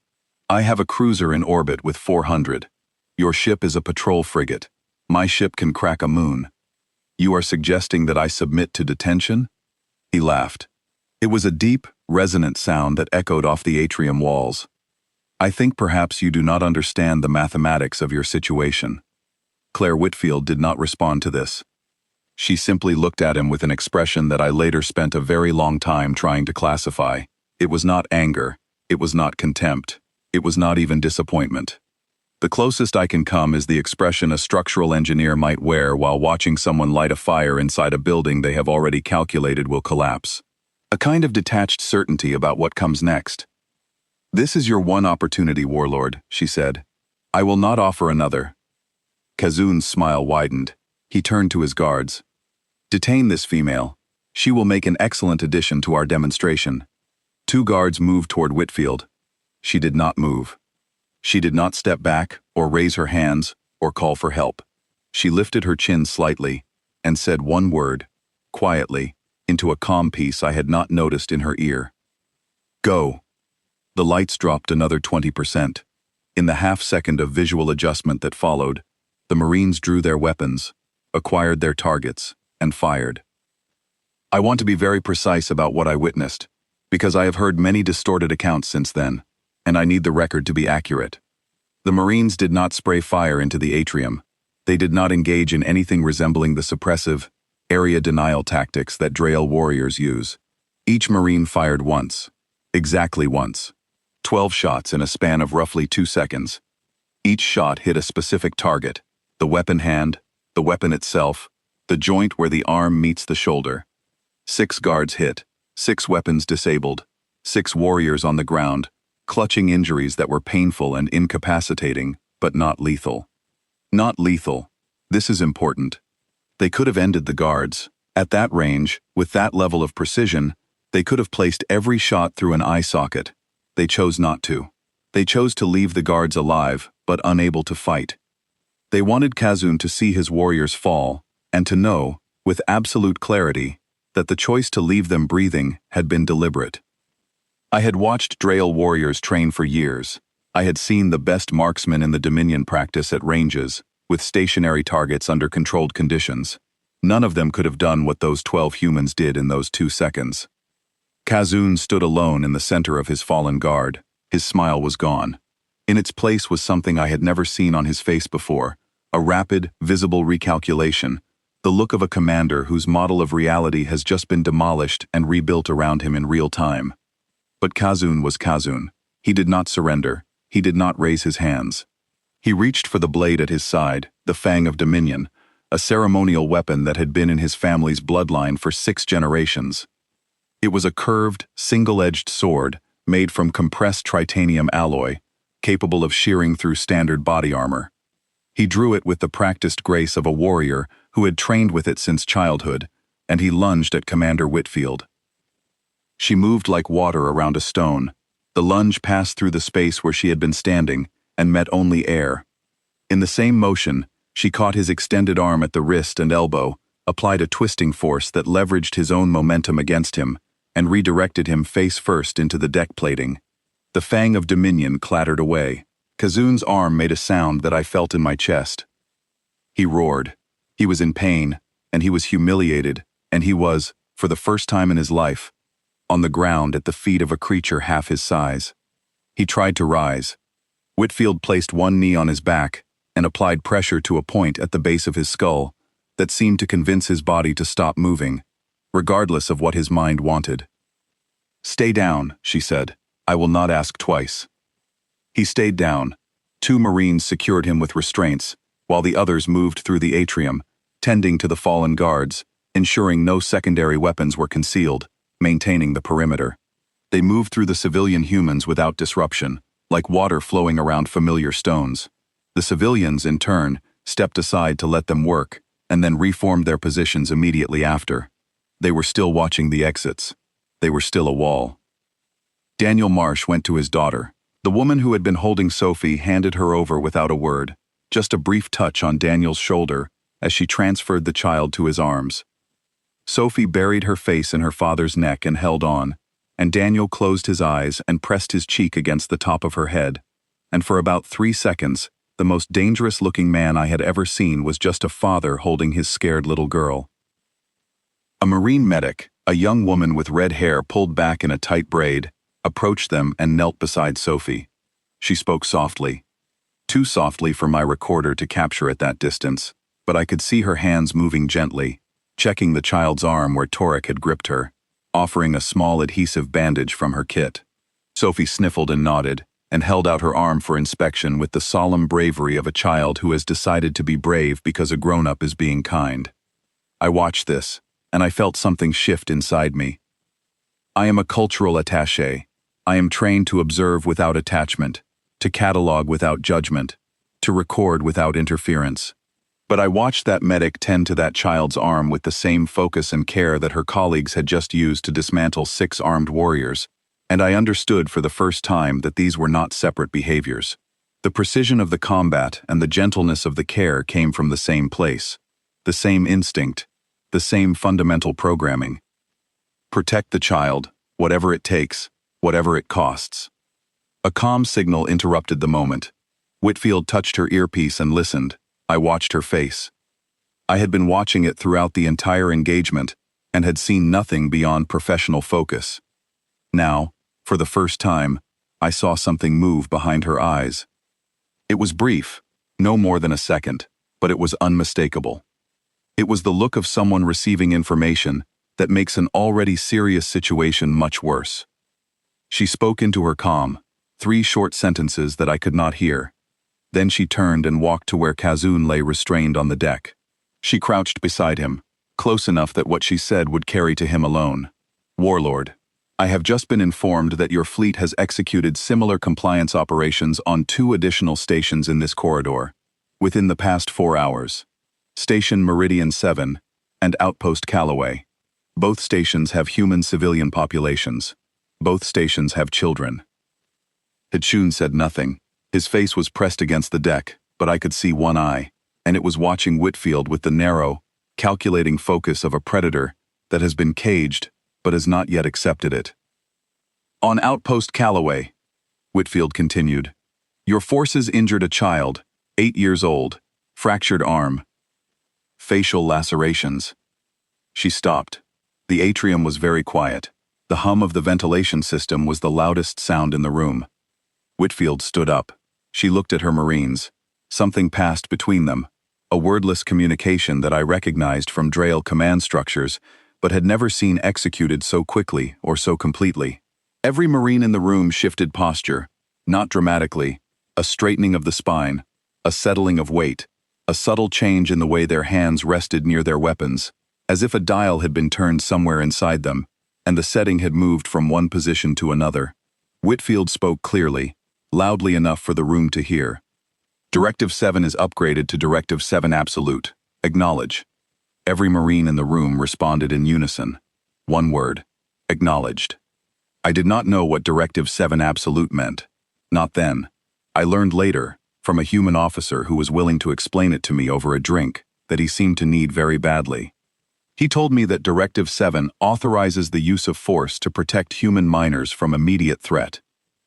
I have a cruiser in orbit with 400. Your ship is a patrol frigate. My ship can crack a moon. You are suggesting that I submit to detention?" He laughed. It was a deep, resonant sound that echoed off the atrium walls. "I think perhaps you do not understand the mathematics of your situation." Claire Whitfield did not respond to this. She simply looked at him with an expression that I later spent a very long time trying to classify. It was not anger. It was not contempt. It was not even disappointment. The closest I can come is the expression a structural engineer might wear while watching someone light a fire inside a building they have already calculated will collapse. A kind of detached certainty about what comes next. "This is your one opportunity, Warlord," she said. "I will not offer another." Kazoon's smile widened. He turned to his guards. "Detain this female. She will make an excellent addition to our demonstration." 2 guards moved toward Whitfield. She did not move. She did not step back, or raise her hands, or call for help. She lifted her chin slightly, and said one word, quietly, into a calm piece I had not noticed in her ear. "Go." The lights dropped another 20%. In the half-second of visual adjustment that followed, the Marines drew their weapons, acquired their targets, and fired. I want to be very precise about what I witnessed, because I have heard many distorted accounts since then, and I need the record to be accurate. The Marines did not spray fire into the atrium. They did not engage in anything resembling the suppressive, area denial tactics that Drael warriors use. Each Marine fired once. Exactly once. 12 shots in a span of roughly 2 seconds. Each shot hit a specific target: the weapon hand, the weapon itself, the joint where the arm meets the shoulder. 6 guards hit, 6 weapons disabled, 6 warriors on the ground, clutching injuries that were painful and incapacitating, but not lethal. Not lethal. This is important. They could have ended the guards. At that range, with that level of precision, they could have placed every shot through an eye socket. They chose not to. They chose to leave the guards alive, but unable to fight. They wanted Kazun to see his warriors fall, and to know, with absolute clarity, that the choice to leave them breathing had been deliberate. I had watched Drael warriors train for years. I had seen the best marksmen in the Dominion practice at ranges, with stationary targets under controlled conditions. None of them could have done what those 12 humans did in those 2 seconds. Kazun stood alone in the center of his fallen guard. His smile was gone. In its place was something I had never seen on his face before: a rapid, visible recalculation, the look of a commander whose model of reality has just been demolished and rebuilt around him in real time. But Kazun was Kazun. He did not surrender. He did not raise his hands. He reached for the blade at his side, the Fang of Dominion, a ceremonial weapon that had been in his family's bloodline for 6 generations. It was a curved, single-edged sword made from compressed titanium alloy, capable of shearing through standard body armor. He drew it with the practiced grace of a warrior who had trained with it since childhood, and he lunged at Commander Whitfield. She moved like water around a stone. The lunge passed through the space where she had been standing and met only air. In the same motion, she caught his extended arm at the wrist and elbow, applied a twisting force that leveraged his own momentum against him, and redirected him face first into the deck plating. The Fang of Dominion clattered away. Kazun's arm made a sound that I felt in my chest. He roared. He was in pain, and he was humiliated, and he was, for the first time in his life, on the ground at the feet of a creature half his size. He tried to rise. Whitfield placed one knee on his back and applied pressure to a point at the base of his skull that seemed to convince his body to stop moving, regardless of what his mind wanted. "Stay down," she said. "I will not ask twice." He stayed down. 2 Marines secured him with restraints, while the others moved through the atrium, tending to the fallen guards, ensuring no secondary weapons were concealed, maintaining the perimeter. They moved through the civilian humans without disruption, like water flowing around familiar stones. The civilians, in turn, stepped aside to let them work, and then reformed their positions immediately after. They were still watching the exits. They were still a wall. Daniel Marsh went to his daughter. The woman who had been holding Sophie handed her over without a word, just a brief touch on Daniel's shoulder as she transferred the child to his arms. Sophie buried her face in her father's neck and held on, and Daniel closed his eyes and pressed his cheek against the top of her head. And for about 3 seconds, the most dangerous-looking man I had ever seen was just a father holding his scared little girl. A Marine medic, a young woman with red hair pulled back in a tight braid, approached them and knelt beside Sophie. She spoke softly. Too softly for my recorder to capture at that distance, but I could see her hands moving gently, checking the child's arm where Torek had gripped her, offering a small adhesive bandage from her kit. Sophie sniffled and nodded, and held out her arm for inspection with the solemn bravery of a child who has decided to be brave because a grown-up is being kind. I watched this, and I felt something shift inside me. I am a cultural attaché. I am trained to observe without attachment, to catalog without judgment, to record without interference. But I watched that medic tend to that child's arm with the same focus and care that her colleagues had just used to dismantle 6 armed warriors, and I understood for the first time that these were not separate behaviors. The precision of the combat and the gentleness of the care came from the same place, the same instinct, the same fundamental programming. Protect the child, whatever it takes, whatever it costs. A comm signal interrupted the moment. Whitfield touched her earpiece and listened. I watched her face. I had been watching it throughout the entire engagement and had seen nothing beyond professional focus. Now, for the first time, I saw something move behind her eyes. It was brief, no more than a second, but it was unmistakable. It was the look of someone receiving information that makes an already serious situation much worse. She spoke into her comm, 3 short sentences that I could not hear. Then she turned and walked to where Kazun lay restrained on the deck. She crouched beside him, close enough that what she said would carry to him alone. Warlord, I have just been informed that your fleet has executed similar compliance operations on 2 additional stations in this corridor, within the past 4 hours. Station Meridian 7 and Outpost Callaway. Both stations have human civilian populations. Both stations have children. Hichun said nothing. His face was pressed against the deck, but I could see one eye, and it was watching Whitfield with the narrow, calculating focus of a predator that has been caged but has not yet accepted it. On Outpost Callaway, Whitfield continued, your forces injured a child, 8 years old, fractured arm, facial lacerations. She stopped. The atrium was very quiet. The hum of the ventilation system was the loudest sound in the room. Whitfield stood up. She looked at her Marines. Something passed between them, a wordless communication that I recognized from Drail command structures, but had never seen executed so quickly or so completely. Every Marine in the room shifted posture, not dramatically, a straightening of the spine, a settling of weight, a subtle change in the way their hands rested near their weapons, as if a dial had been turned somewhere inside them, and the setting had moved from one position to another. Whitfield spoke clearly, loudly enough for the room to hear. Directive 7 is upgraded to Directive 7 Absolute. Acknowledge. Every Marine in the room responded in unison. One word. Acknowledged. I did not know what Directive 7 Absolute meant. Not then. I learned later, from a human officer who was willing to explain it to me over a drink, that he seemed to need very badly. He told me that Directive 7 authorizes the use of force to protect human miners from immediate threat.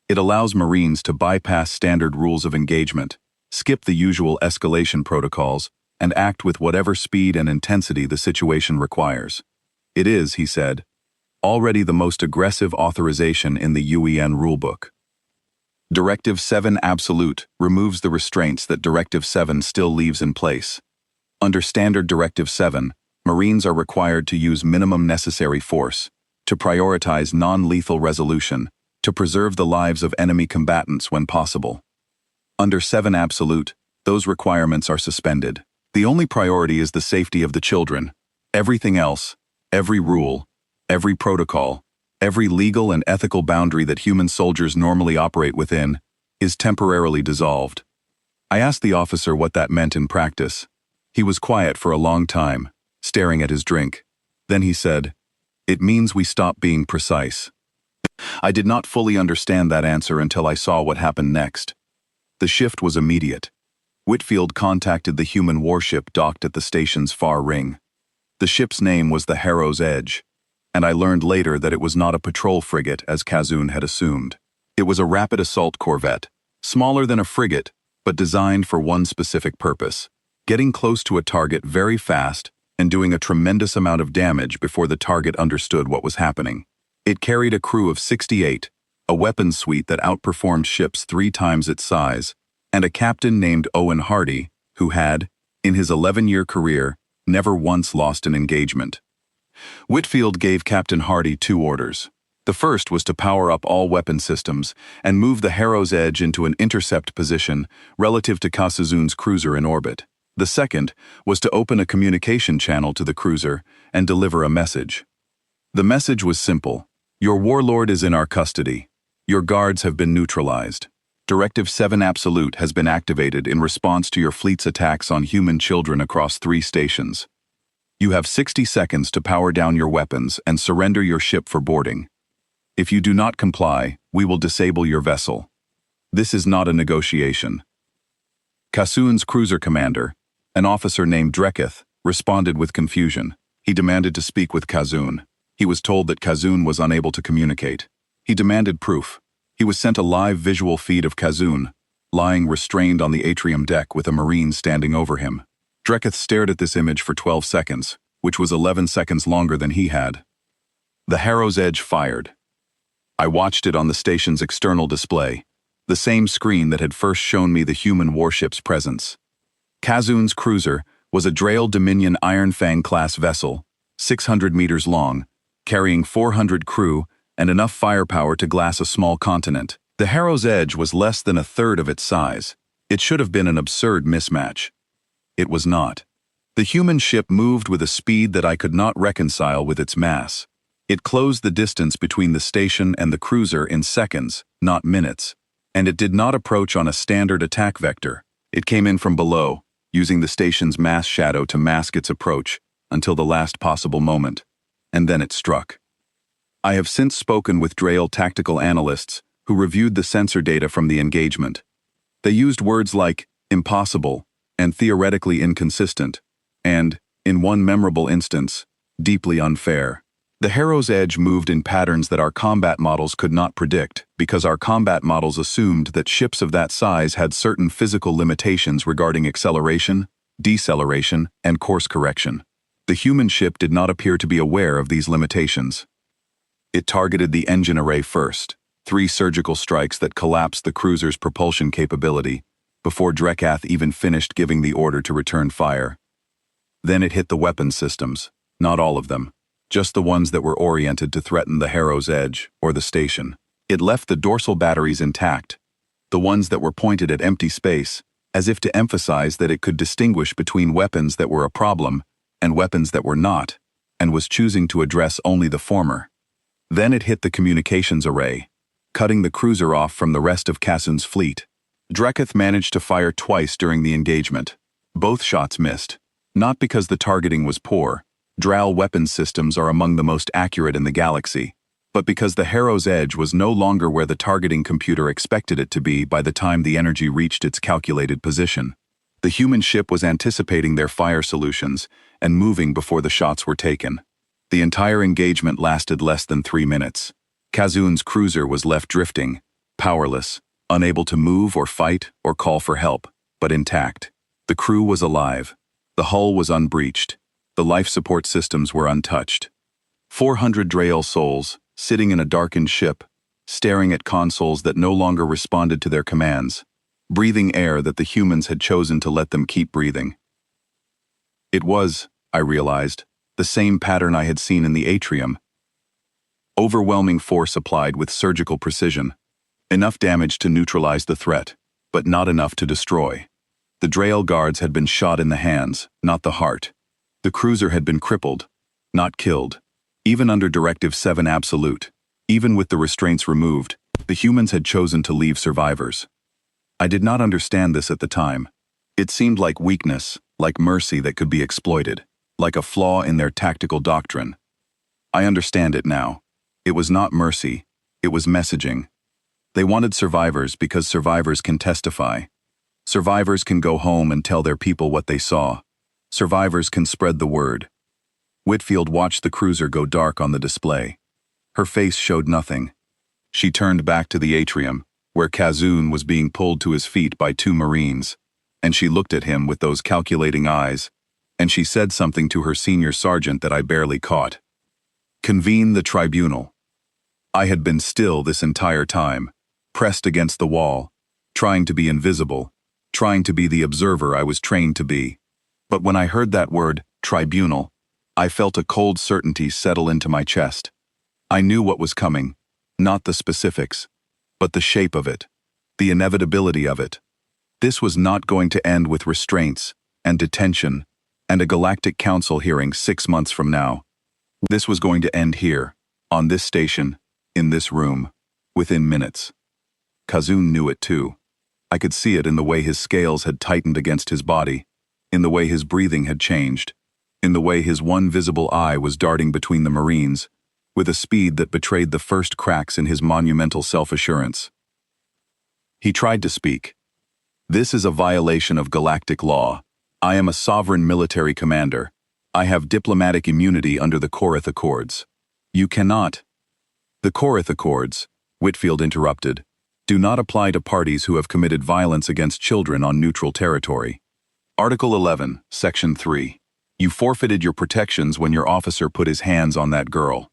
It allows Marines to bypass standard rules of engagement, skip the usual escalation protocols, and act with whatever speed and intensity the situation requires. It is, he said, already the most aggressive authorization in the UEN rulebook. Directive 7 Absolute removes the restraints that Directive 7 still leaves in place. Under Standard Directive 7, Marines are required to use minimum necessary force, to prioritize non-lethal resolution, to preserve the lives of enemy combatants when possible. Under 7 Absolute, those requirements are suspended. The only priority is the safety of the children. Everything else, every rule, every protocol, every legal and ethical boundary that human soldiers normally operate within, is temporarily dissolved. I asked the officer what that meant in practice. He was quiet for a long time, staring at his drink. Then he said, "It means we stop being precise." I did not fully understand that answer until I saw what happened next. The shift was immediate. Whitfield contacted the human warship docked at the station's far ring. The ship's name was the Harrow's Edge, and I learned later that it was not a patrol frigate as Kazun had assumed. It was a rapid assault corvette, smaller than a frigate, but designed for one specific purpose: getting close to a target very fast and doing a tremendous amount of damage before the target understood what was happening. It carried a crew of 68, a weapons suite that outperformed ships 3 times its size, and a captain named Owen Hardy, who had, in his 11-year career, never once lost an engagement. Whitfield gave Captain Hardy 2 orders. The first was to power up all weapon systems and move the Harrow's Edge into an intercept position relative to Kasuzun's cruiser in orbit. The second was to open a communication channel to the cruiser and deliver a message. The message was simple: your warlord is in our custody. Your guards have been neutralized. Directive 7 Absolute has been activated in response to your fleet's attacks on human children across 3 stations. You have 60 seconds to power down your weapons and surrender your ship for boarding. If you do not comply, we will disable your vessel. This is not a negotiation. Kasun's cruiser commander, an officer named Dreketh, responded with confusion. He demanded to speak with Kazun. He was told that Kazun was unable to communicate. He demanded proof. He was sent a live visual feed of Kazun, lying restrained on the atrium deck with a Marine standing over him. Dreketh stared at this image for 12 seconds, which was 11 seconds longer than he had. The Harrow's Edge fired. I watched it on the station's external display, the same screen that had first shown me the human warship's presence. Kazoon's cruiser was a Drael Dominion Iron Fang-class vessel, 600 meters long, carrying 400 crew and enough firepower to glass a small continent. The Harrow's Edge was less than a third of its size. It should have been an absurd mismatch. It was not. The human ship moved with a speed that I could not reconcile with its mass. It closed the distance between the station and the cruiser in seconds, not minutes, and it did not approach on a standard attack vector. It came in from below, using the station's mass shadow to mask its approach until the last possible moment, and then it struck. I have since spoken with Drael tactical analysts who reviewed the sensor data from the engagement. They used words like impossible and theoretically inconsistent, and, in one memorable instance, deeply unfair. The Harrow's Edge moved in patterns that our combat models could not predict, because our combat models assumed that ships of that size had certain physical limitations regarding acceleration, deceleration, and course correction. The human ship did not appear to be aware of these limitations. It targeted the engine array first, 3 surgical strikes that collapsed the cruiser's propulsion capability, before Dreketh even finished giving the order to return fire. Then it hit the weapons systems, not all of them, just the ones that were oriented to threaten the Harrow's Edge or the station. It left the dorsal batteries intact, the ones that were pointed at empty space, as if to emphasize that it could distinguish between weapons that were a problem and weapons that were not, and was choosing to address only the former. Then it hit the communications array, cutting the cruiser off from the rest of Kazoon's fleet. Dreketh managed to fire twice during the engagement. Both shots missed, not because the targeting was poor. Drael weapons systems are among the most accurate in the galaxy, but because the Harrow's Edge was no longer where the targeting computer expected it to be by the time the energy reached its calculated position. The human ship was anticipating their fire solutions and moving before the shots were taken. The entire engagement lasted less than 3 minutes. Kazoon's cruiser was left drifting, powerless, unable to move or fight or call for help, but intact. The crew was alive. The hull was unbreached. The life support systems were untouched. 400 Drael souls, sitting in a darkened ship, staring at consoles that no longer responded to their commands, breathing air that the humans had chosen to let them keep breathing. It was, I realized, the same pattern I had seen in the atrium. Overwhelming force applied with surgical precision. Enough damage to neutralize the threat, but not enough to destroy. The Drael guards had been shot in the hands, not the heart. The cruiser had been crippled, not killed. Even under Directive 7 Absolute, even with the restraints removed, the humans had chosen to leave survivors. I did not understand this at the time. It seemed like weakness, like mercy that could be exploited, like a flaw in their tactical doctrine. I understand it now. It was not mercy, it was messaging. They wanted survivors because survivors can testify. Survivors can go home and tell their people what they saw. Survivors can spread the word. Whitfield watched the cruiser go dark on the display. Her face showed nothing. She turned back to the atrium, where Kazoon was being pulled to his feet by 2 Marines, and she looked at him with those calculating eyes, and she said something to her senior sergeant that I barely caught. Convene the tribunal. I had been still this entire time, pressed against the wall, trying to be invisible, trying to be the observer I was trained to be. But when I heard that word, tribunal, I felt a cold certainty settle into my chest. I knew what was coming, not the specifics, but the shape of it, the inevitability of it. This was not going to end with restraints and detention and a Galactic Council hearing 6 months from now. This was going to end here, on this station, in this room, within minutes. Kazoon knew it too. I could see it in the way his scales had tightened against his body, in the way his breathing had changed, in the way his one visible eye was darting between the Marines, with a speed that betrayed the first cracks in his monumental self-assurance. He tried to speak. This is a violation of galactic law. I am a sovereign military commander. I have diplomatic immunity under the Korith Accords. You cannot. The Korith Accords, Whitfield interrupted, do not apply to parties who have committed violence against children on neutral territory. Article 11, Section 3. You forfeited your protections when your officer put his hands on that girl.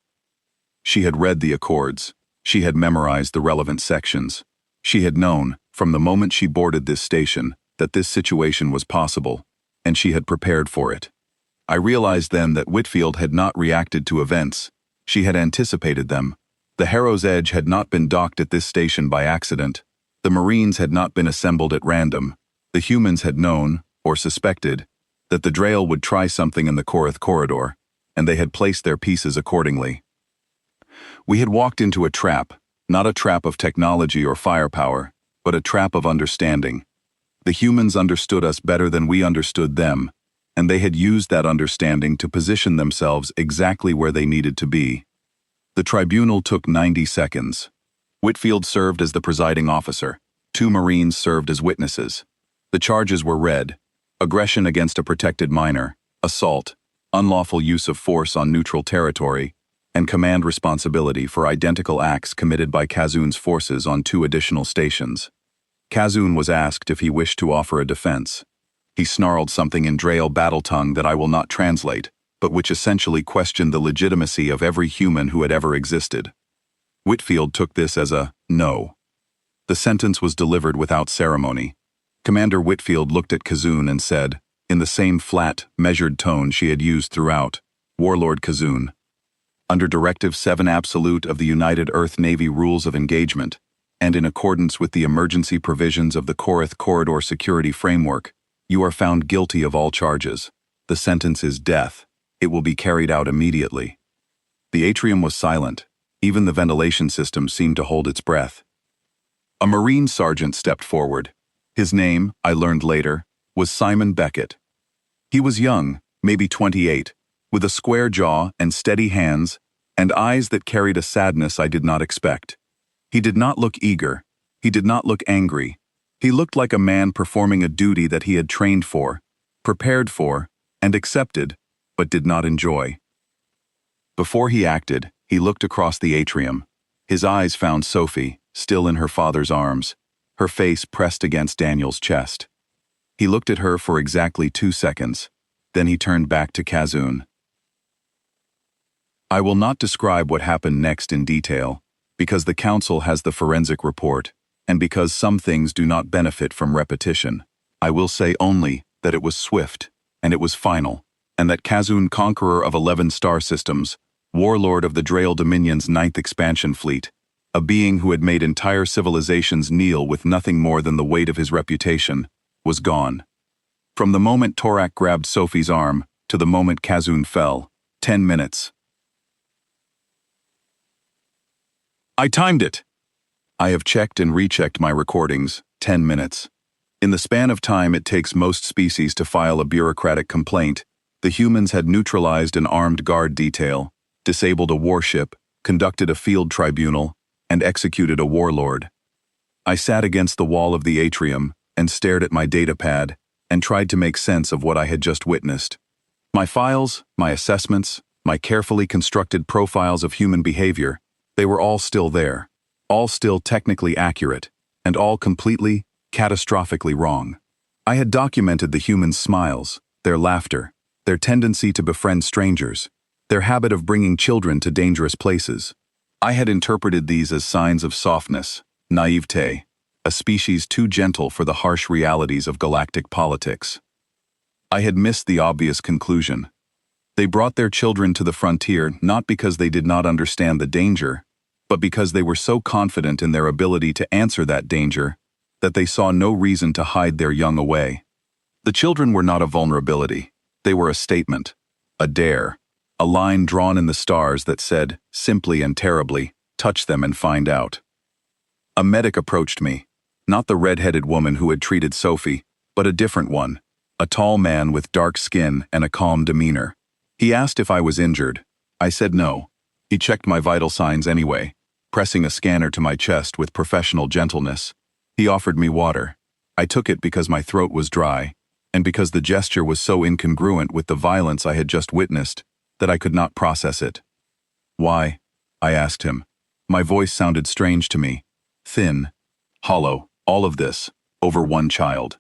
She had read the accords. She had memorized the relevant sections. She had known, from the moment she boarded this station, that this situation was possible, and she had prepared for it. I realized then that Whitfield had not reacted to events. She had anticipated them. The Harrow's Edge had not been docked at this station by accident. The Marines had not been assembled at random. The humans had known, or suspected, that the Drail would try something in the Korath corridor, and they had placed their pieces accordingly. We had walked into a trap, not a trap of technology or firepower, but a trap of understanding. The humans understood us better than we understood them, and they had used that understanding to position themselves exactly where they needed to be. The tribunal took 90 seconds. Whitfield served as the presiding officer. 2 Marines served as witnesses. The charges were read: aggression against a protected minor, assault, unlawful use of force on neutral territory, and command responsibility for identical acts committed by Kazoon's forces on 2 additional stations. Kazoon was asked if he wished to offer a defense. He snarled something in Drail battle tongue that I will not translate, but which essentially questioned the legitimacy of every human who had ever existed. Whitfield took this as a no. The sentence was delivered without ceremony. Commander Whitfield looked at Kazoon and said, in the same flat, measured tone she had used throughout, Warlord Kazoon. Under Directive 7 Absolute of the United Earth Navy Rules of Engagement, and in accordance with the emergency provisions of the Korath Corridor Security Framework, you are found guilty of all charges. The sentence is death. It will be carried out immediately. The atrium was silent. Even the ventilation system seemed to hold its breath. A Marine sergeant stepped forward. His name, I learned later, was Simon Beckett. He was young, maybe 28, with a square jaw and steady hands, and eyes that carried a sadness I did not expect. He did not look eager. He did not look angry. He looked like a man performing a duty that he had trained for, prepared for, and accepted, but did not enjoy. Before he acted, he looked across the atrium. His eyes found Sophie, still in her father's arms, her face pressed against Daniel's chest. He looked at her for exactly 2 seconds. Then he turned back to Kazoon. I will not describe what happened next in detail, because the Council has the forensic report, and because some things do not benefit from repetition. I will say only that it was swift, and it was final, and that Kazoon, conqueror of 11 star systems, warlord of the Drail Dominion's 9th expansion fleet, a being who had made entire civilizations kneel with nothing more than the weight of his reputation, was gone. From the moment Torak grabbed Sophie's arm to the moment Kazoon fell, 10 minutes. I timed it. I have checked and rechecked my recordings, 10 minutes. In the span of time it takes most species to file a bureaucratic complaint, the humans had neutralized an armed guard detail, disabled a warship, conducted a field tribunal, and executed a warlord. I sat against the wall of the atrium and stared at my datapad and tried to make sense of what I had just witnessed. My files, my assessments, my carefully constructed profiles of human behavior, they were all still there, all still technically accurate, and all completely, catastrophically wrong. I had documented the humans' smiles, their laughter, their tendency to befriend strangers, their habit of bringing children to dangerous places. I had interpreted these as signs of softness, naivete, a species too gentle for the harsh realities of galactic politics. I had missed the obvious conclusion. They brought their children to the frontier not because they did not understand the danger, but because they were so confident in their ability to answer that danger that they saw no reason to hide their young away. The children were not a vulnerability. They were a statement, a dare, a line drawn in the stars that said, simply and terribly, touch them and find out. A medic approached me, not the red-headed woman who had treated Sophie, but a different one, a tall man with dark skin and a calm demeanor. He asked if I was injured. I said no. He checked my vital signs anyway, pressing a scanner to my chest with professional gentleness. He offered me water. I took it because my throat was dry, and because the gesture was so incongruent with the violence I had just witnessed that I could not process it. Why? I asked him. My voice sounded strange to me, thin, hollow, all of this, over one child.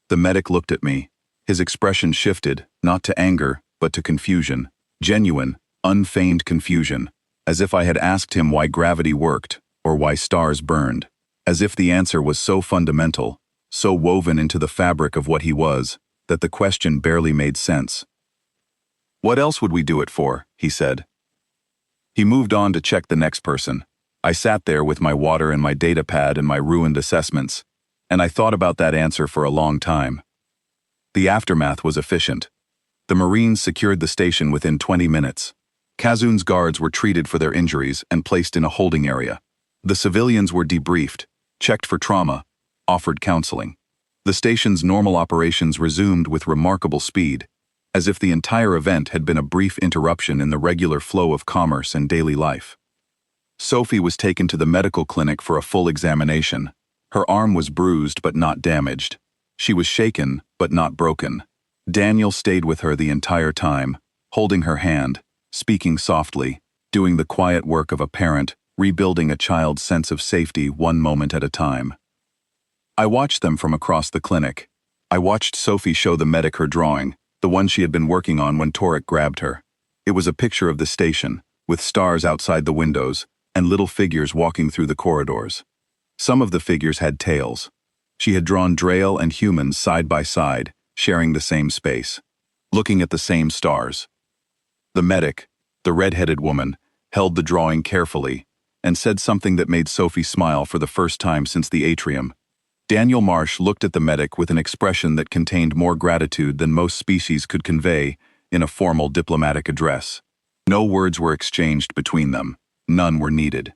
The medic looked at me, His expression shifted, not to anger, but to confusion. Genuine, unfeigned confusion, as if I had asked him why gravity worked, or why stars burned. As if the answer was so fundamental, so woven into the fabric of what he was, that the question barely made sense. "What else would we do it for?" he said. He moved on to check the next person. I sat there with my water and my data pad and my ruined assessments, and I thought about that answer for a long time. The aftermath was efficient. The Marines secured the station within 20 minutes. Kazun's guards were treated for their injuries and placed in a holding area. The civilians were debriefed, checked for trauma, offered counseling. The station's normal operations resumed with remarkable speed, as if the entire event had been a brief interruption in the regular flow of commerce and daily life. Sophie was taken to the medical clinic for a full examination. Her arm was bruised but not damaged. She was shaken but not broken. Daniel stayed with her the entire time, holding her hand, speaking softly, doing the quiet work of a parent, rebuilding a child's sense of safety one moment at a time. I watched them from across the clinic. I watched Sophie show the medic her drawing, the one she had been working on when Torek grabbed her. It was a picture of the station, with stars outside the windows, and little figures walking through the corridors. Some of the figures had tails. She had drawn Drael and humans side by side, sharing the same space, looking at the same stars. The medic, the red-headed woman, held the drawing carefully and said something that made Sophie smile for the first time since the atrium. Daniel Marsh looked at the medic with an expression that contained more gratitude than most species could convey in a formal diplomatic address. No words were exchanged between them. None were needed.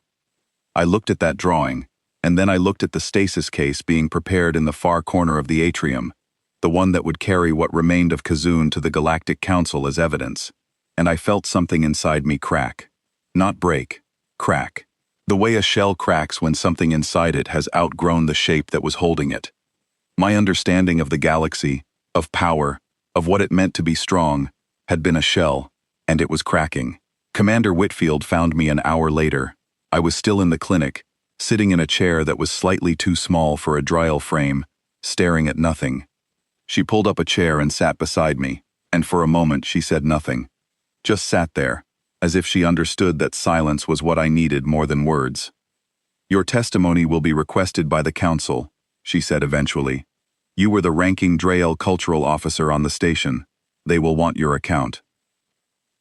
I looked at that drawing, and then I looked at the stasis case being prepared in the far corner of the atrium, the one that would carry what remained of Kazun to the Galactic Council as evidence, and I felt something inside me crack. Not break, crack. The way a shell cracks when something inside it has outgrown the shape that was holding it. My understanding of the galaxy, of power, of what it meant to be strong, had been a shell, and it was cracking. Commander Whitfield found me an hour later. I was still in the clinic, sitting in a chair that was slightly too small for a Drael frame, staring at nothing. She pulled up a chair and sat beside me, and for a moment she said nothing. Just sat there, as if she understood that silence was what I needed more than words. "Your testimony will be requested by the council," she said eventually. "You were the ranking Drael cultural officer on the station. They will want your account."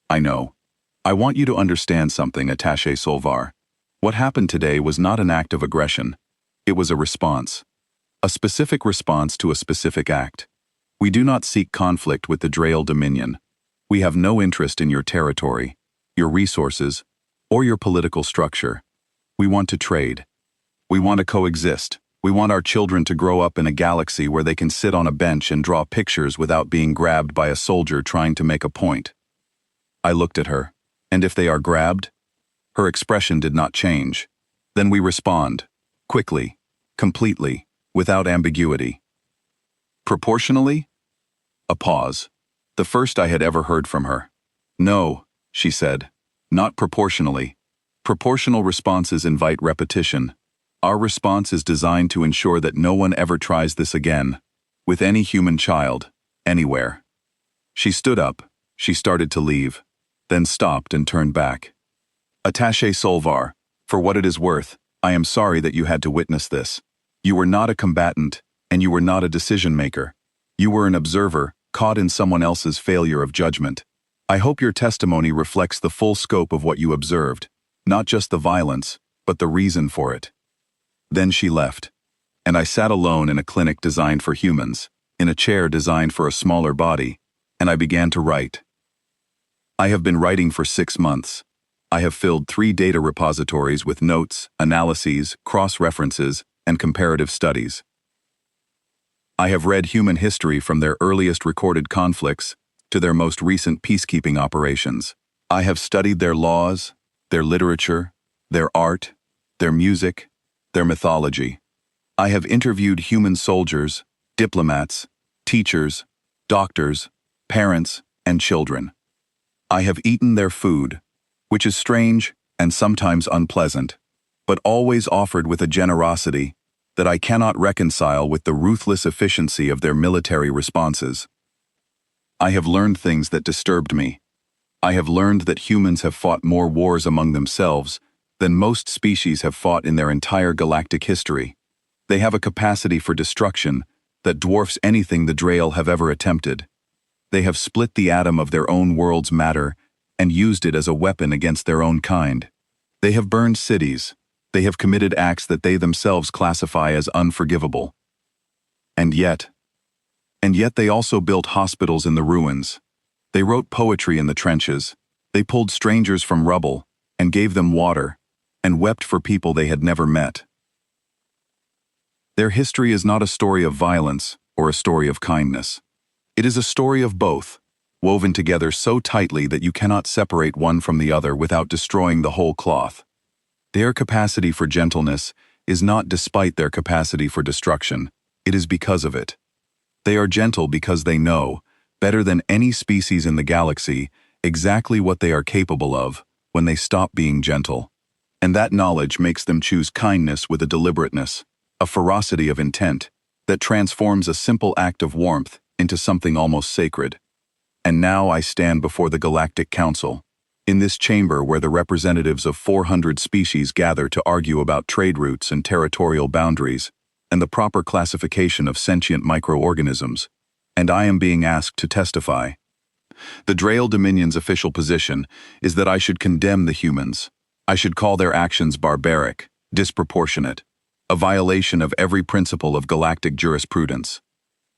"I know. I want you to understand something, Attaché Solvar. What happened today was not an act of aggression. It was a response. A specific response to a specific act. We do not seek conflict with the Drael Dominion. We have no interest in your territory, your resources, or your political structure. We want to trade. We want to coexist. We want our children to grow up in a galaxy where they can sit on a bench and draw pictures without being grabbed by a soldier trying to make a point." I looked at her. "And if they are grabbed?" Her expression did not change. "Then we respond. Quickly. Completely. Without ambiguity." "Proportionally?" A pause. The first I had ever heard from her. "No," she said. "Not proportionally. Proportional responses invite repetition. Our response is designed to ensure that no one ever tries this again, with any human child, anywhere." She stood up. She started to leave, then stopped and turned back. "Attaché Solvar, for what it is worth, I am sorry that you had to witness this. You were not a combatant, and you were not a decision-maker. You were an observer, caught in someone else's failure of judgment. I hope your testimony reflects the full scope of what you observed, not just the violence, but the reason for it." Then she left, and I sat alone in a clinic designed for humans, in a chair designed for a smaller body, and I began to write. I have been writing for 6 months. I have filled 3 data repositories with notes, analyses, cross-references, and comparative studies. I have read human history from their earliest recorded conflicts to their most recent peacekeeping operations. I have studied their laws, their literature, their art, their music, their mythology. I have interviewed human soldiers, diplomats, teachers, doctors, parents, and children. I have eaten their food, which is strange and sometimes unpleasant, but always offered with a generosity that I cannot reconcile with the ruthless efficiency of their military responses. I have learned things that disturbed me. I have learned that humans have fought more wars among themselves than most species have fought in their entire galactic history. They have a capacity for destruction that dwarfs anything the Drael have ever attempted. They have split the atom of their own world's matter and used it as a weapon against their own kind. They have burned cities. They have committed acts that they themselves classify as unforgivable. And yet they also built hospitals in the ruins. They wrote poetry in the trenches. They pulled strangers from rubble and gave them water and wept for people they had never met. Their history is not a story of violence or a story of kindness. It is a story of both, woven together so tightly that you cannot separate one from the other without destroying the whole cloth. Their capacity for gentleness is not despite their capacity for destruction, it is because of it. They are gentle because they know, better than any species in the galaxy, exactly what they are capable of when they stop being gentle. And that knowledge makes them choose kindness with a deliberateness, a ferocity of intent, that transforms a simple act of warmth into something almost sacred. And now I stand before the Galactic Council, in this chamber where the representatives of 400 species gather to argue about trade routes and territorial boundaries, and the proper classification of sentient microorganisms, and I am being asked to testify. The Drael Dominion's official position is that I should condemn the humans. I should call their actions barbaric, disproportionate, a violation of every principle of galactic jurisprudence.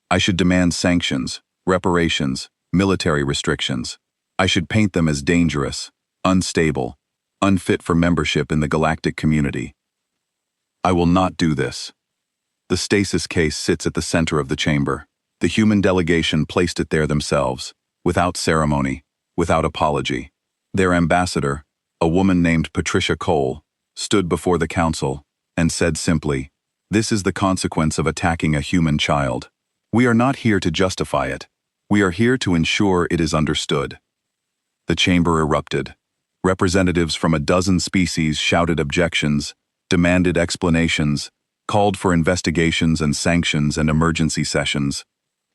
I should demand sanctions, reparations, military restrictions. I should paint them as dangerous, unstable, unfit for membership in the galactic community. I will not do this. The stasis case sits at the center of the chamber. The human delegation placed it there themselves, without ceremony, without apology. Their ambassador, a woman named Patricia Cole, stood before the council and said simply, "This is the consequence of attacking a human child. We are not here to justify it. We are here to ensure it is understood." The chamber erupted. Representatives from a dozen species shouted objections, demanded explanations, called for investigations and sanctions and emergency sessions.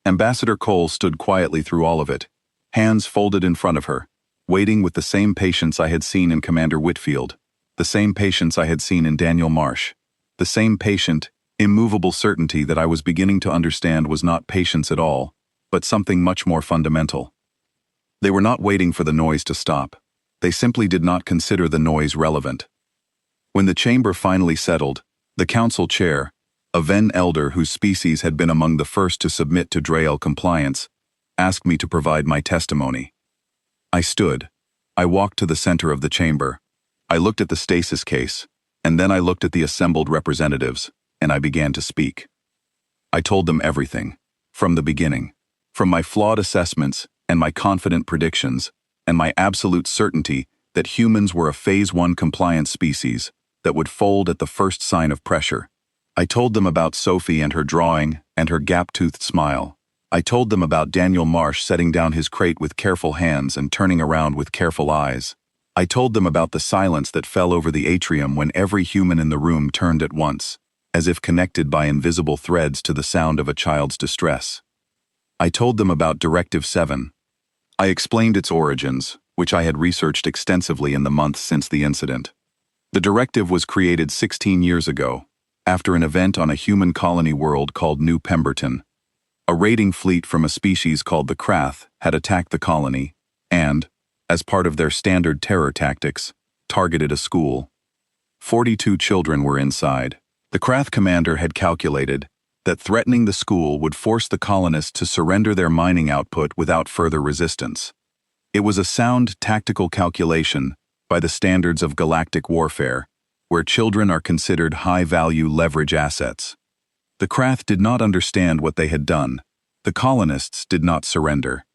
Ambassador Cole stood quietly through all of it, hands folded in front of her, waiting with the same patience I had seen in Commander Whitfield, the same patience I had seen in Daniel Marsh, the same patient, immovable certainty that I was beginning to understand was not patience at all, but something much more fundamental. They were not waiting for the noise to stop. They simply did not consider the noise relevant. When the chamber finally settled, the council chair, a Ven elder whose species had been among the first to submit to Drael compliance, asked me to provide my testimony. I stood. I walked to the center of the chamber. I looked at the stasis case, and then I looked at the assembled representatives, and I began to speak. I told them everything, from the beginning, from my flawed assessments and my confident predictions, and my absolute certainty that humans were a Phase 1 compliant species that would fold at the first sign of pressure. I told them about Sophie and her drawing and her gap-toothed smile. I told them about Daniel Marsh setting down his crate with careful hands and turning around with careful eyes. I told them about the silence that fell over the atrium when every human in the room turned at once, as if connected by invisible threads to the sound of a child's distress. I told them about Directive 7. I explained its origins, which I had researched extensively in the months since the incident. The directive was created 16 years ago, after an event on a human colony world called New Pemberton. A raiding fleet from a species called the Krath had attacked the colony and, as part of their standard terror tactics, targeted a school. 42 children were inside. The Krath commander had calculated that threatening the school would force the colonists to surrender their mining output without further resistance. It was a sound tactical calculation by the standards of galactic warfare, where children are considered high-value leverage assets. The Krath did not understand what they had done. The colonists did not surrender.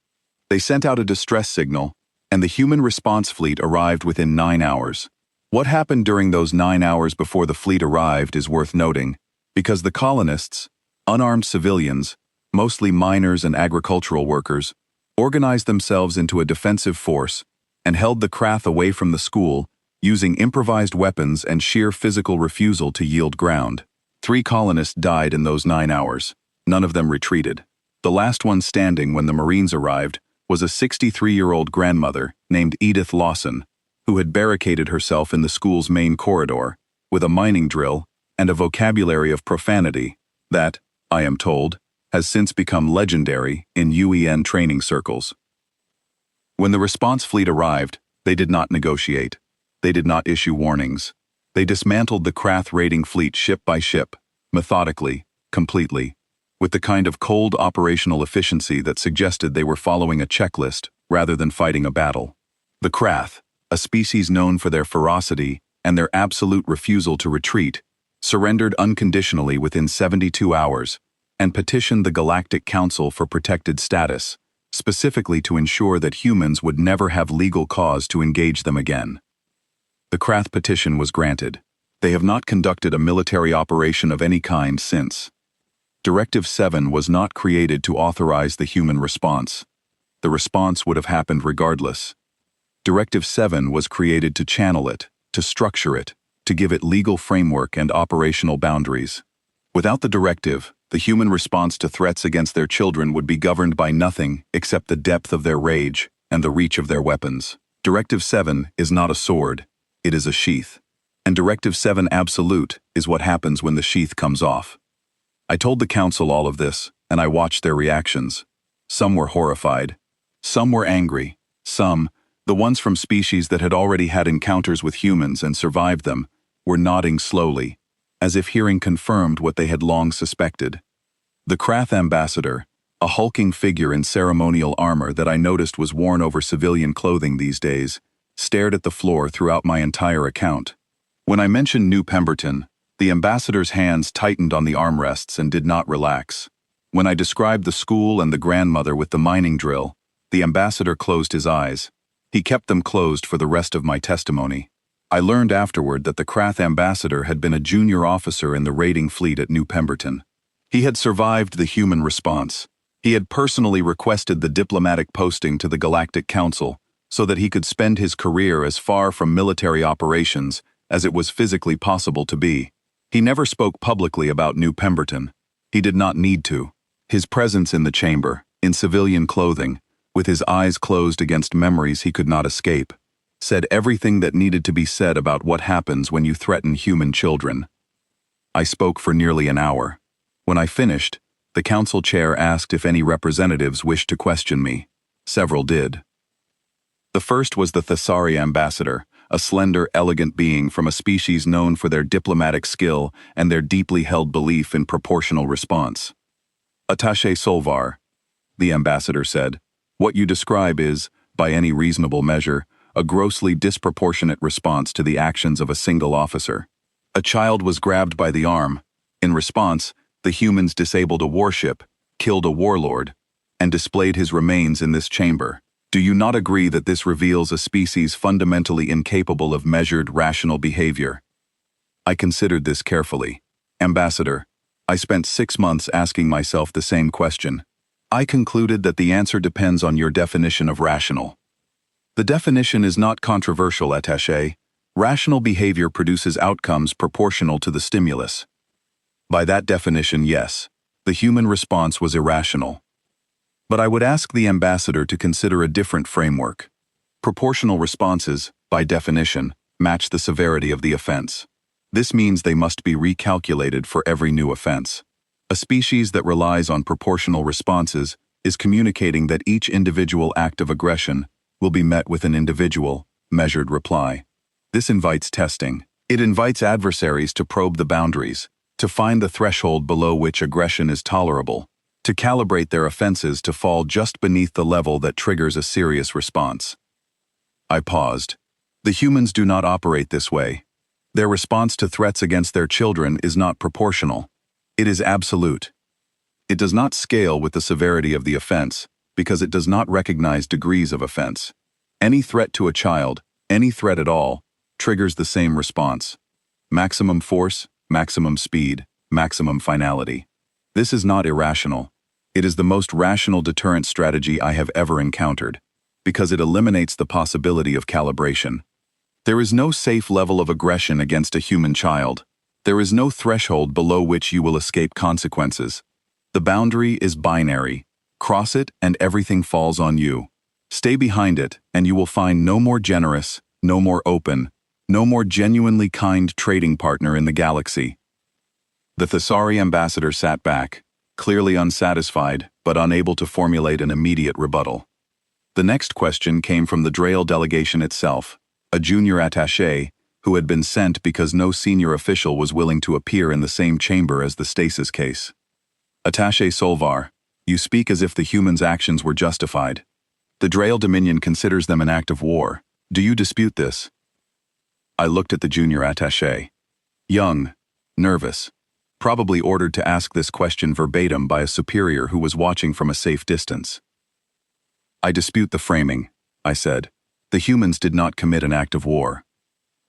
They sent out a distress signal, and the human response fleet arrived within 9 hours. What happened during those 9 hours before the fleet arrived is worth noting, because the colonists, unarmed civilians, mostly miners and agricultural workers, organized themselves into a defensive force and held the Krath away from the school using improvised weapons and sheer physical refusal to yield ground. 3 colonists died in those 9 hours. None of them retreated. The last one standing when the Marines arrived was a 63-year-old grandmother named Edith Lawson, who had barricaded herself in the school's main corridor with a mining drill and a vocabulary of profanity that, I am told, has since become legendary in UEN training circles. When the response fleet arrived, they did not negotiate. They did not issue warnings. They dismantled the Krath raiding fleet ship by ship, methodically, completely, with the kind of cold operational efficiency that suggested they were following a checklist rather than fighting a battle. The Krath, a species known for their ferocity and their absolute refusal to retreat, surrendered unconditionally within 72 hours and petitioned the Galactic Council for protected status, specifically to ensure that humans would never have legal cause to engage them again. The Krath petition was granted. They have not conducted a military operation of any kind since. Directive 7 was not created to authorize the human response. The response would have happened regardless. Directive 7 was created to channel it, to structure it, to give it legal framework and operational boundaries. Without the directive, the human response to threats against their children would be governed by nothing except the depth of their rage and the reach of their weapons. Directive 7 is not a sword, it is a sheath. And Directive 7 Absolute is what happens when the sheath comes off. I told the council all of this, and I watched their reactions. Some were horrified. Some were angry. Some, the ones from species that had already had encounters with humans and survived them, were nodding slowly, as if hearing confirmed what they had long suspected. The Krath ambassador, a hulking figure in ceremonial armor that I noticed was worn over civilian clothing these days, stared at the floor throughout my entire account. When I mentioned New Pemberton, the ambassador's hands tightened on the armrests and did not relax. When I described the school and the grandmother with the mining drill, the ambassador closed his eyes. He kept them closed for the rest of my testimony. I learned afterward that the Krath ambassador had been a junior officer in the raiding fleet at New Pemberton. He had survived the human response. He had personally requested the diplomatic posting to the Galactic Council so that he could spend his career as far from military operations as it was physically possible to be. He never spoke publicly about New Pemberton. He did not need to. His presence in the chamber, in civilian clothing, with his eyes closed against memories he could not escape, said everything that needed to be said about what happens when you threaten human children. I spoke for nearly an hour. When I finished, the council chair asked if any representatives wished to question me. Several did. The first was the Thessari ambassador, a slender, elegant being from a species known for their diplomatic skill and their deeply held belief in proportional response. Attaché Solvar, the ambassador said, what you describe is, by any reasonable measure, a grossly disproportionate response to the actions of a single officer. A child was grabbed by the arm. In response, the humans disabled a warship, killed a warlord, and displayed his remains in this chamber. Do you not agree that this reveals a species fundamentally incapable of measured, rational behavior? I considered this carefully. Ambassador, I spent 6 months asking myself the same question. I concluded that the answer depends on your definition of rational. The definition is not controversial, attaché. Rational behavior produces outcomes proportional to the stimulus. By that definition, yes, the human response was irrational. But I would ask the ambassador to consider a different framework. Proportional responses, by definition, match the severity of the offense. This means they must be recalculated for every new offense. A species that relies on proportional responses is communicating that each individual act of aggression will be met with an individual, measured reply. This invites testing. It invites adversaries to probe the boundaries, to find the threshold below which aggression is tolerable, to calibrate their offenses to fall just beneath the level that triggers a serious response. I paused. The humans do not operate this way. Their response to threats against their children is not proportional. It is absolute. It does not scale with the severity of the offense, because it does not recognize degrees of offense. Any threat to a child, any threat at all, triggers the same response. Maximum force, maximum speed, maximum finality. This is not irrational. It is the most rational deterrent strategy I have ever encountered, because it eliminates the possibility of calibration. There is no safe level of aggression against a human child. There is no threshold below which you will escape consequences. The boundary is binary, Cross it and everything falls on you. Stay behind it and you will find no more generous, no more open, no more genuinely kind trading partner in the galaxy. The Thessari ambassador sat back, clearly unsatisfied, but unable to formulate an immediate rebuttal. The next question came from the Drael delegation itself, a junior attaché who had been sent because no senior official was willing to appear in the same chamber as the stasis case. Attaché Solvar, you speak as if the humans' actions were justified. The Drael Dominion considers them an act of war. Do you dispute this? I looked at the junior attaché. Young, nervous, probably ordered to ask this question verbatim by a superior who was watching from a safe distance. I dispute the framing, I said. The humans did not commit an act of war.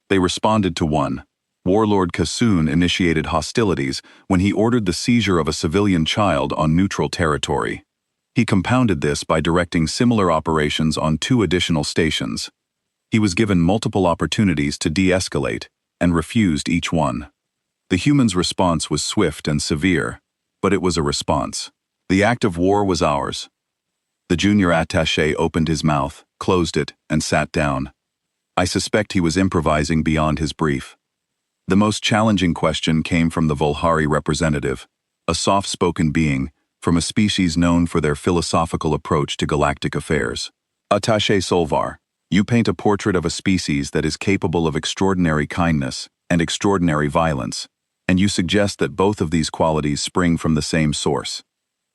They responded to one. Warlord Kassoon initiated hostilities when he ordered the seizure of a civilian child on neutral territory. He compounded this by directing similar operations on 2 additional stations. He was given multiple opportunities to de-escalate and refused each one. The humans' response was swift and severe, but it was a response. The act of war was ours. The junior attaché opened his mouth, closed it, and sat down. I suspect he was improvising beyond his brief. The most challenging question came from the Volhari representative, a soft-spoken being from a species known for their philosophical approach to galactic affairs. Attaché Solvar, you paint a portrait of a species that is capable of extraordinary kindness and extraordinary violence, and you suggest that both of these qualities spring from the same source.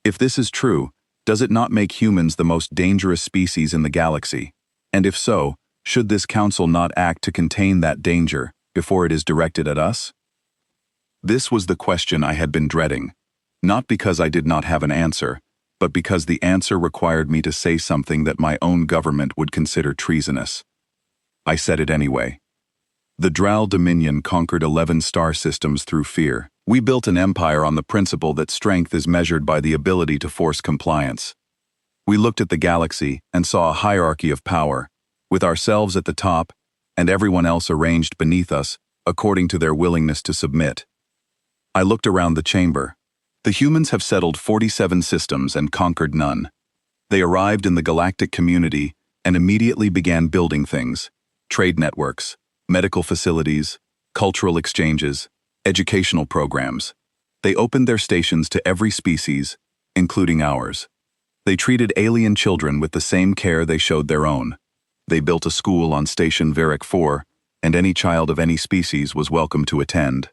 If this is true, does it not make humans the most dangerous species in the galaxy? And if so, should this council not act to contain that danger before it is directed at us? This was the question I had been dreading, not because I did not have an answer, but because the answer required me to say something that my own government would consider treasonous. I said it anyway. The Drael Dominion conquered 11 star systems through fear. We built an empire on the principle that strength is measured by the ability to force compliance. We looked at the galaxy and saw a hierarchy of power, with ourselves at the top and everyone else arranged beneath us according to their willingness to submit. I looked around the chamber. The humans have settled 47 systems and conquered none. They arrived in the galactic community and immediately began building things: trade networks, medical facilities, cultural exchanges, educational programs. They opened their stations to every species, including ours. They treated alien children with the same care they showed their own. They built a school on Station Virik 4, and any child of any species was welcome to attend.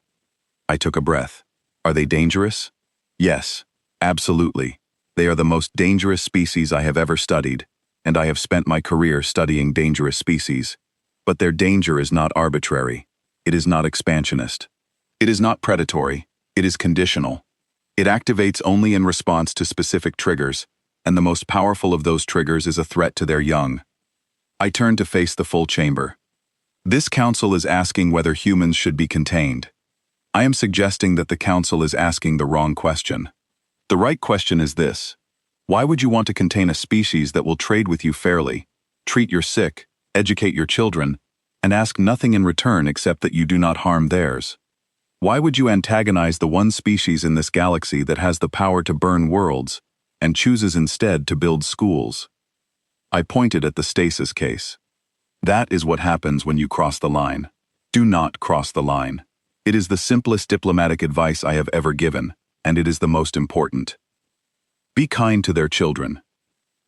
I took a breath. Are they dangerous? Yes, absolutely. They are the most dangerous species I have ever studied, and I have spent my career studying dangerous species. But their danger is not arbitrary. It is not expansionist. It is not predatory. It is conditional. It activates only in response to specific triggers, and the most powerful of those triggers is a threat to their young. I turned to face the full chamber. This council is asking whether humans should be contained. I am suggesting that the council is asking the wrong question. The right question is this: why would you want to contain a species that will trade with you fairly, treat your sick, educate your children, and ask nothing in return except that you do not harm theirs? Why would you antagonize the one species in this galaxy that has the power to burn worlds and chooses instead to build schools? I pointed at the stasis case. That is what happens when you cross the line. Do not cross the line. It is the simplest diplomatic advice I have ever given, and it is the most important. Be kind to their children.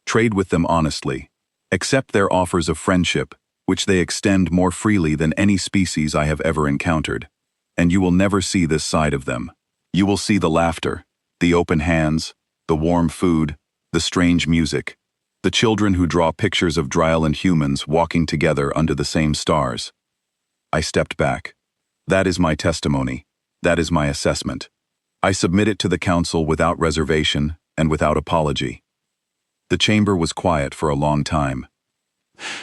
Trade with them honestly. Accept their offers of friendship, which they extend more freely than any species I have ever encountered. And you will never see this side of them. You will see the laughter, the open hands, the warm food, the strange music, the children who draw pictures of Drael and humans walking together under the same stars. I stepped back. That is my testimony. That is my assessment. I submit it to the council without reservation and without apology. The chamber was quiet for a long time.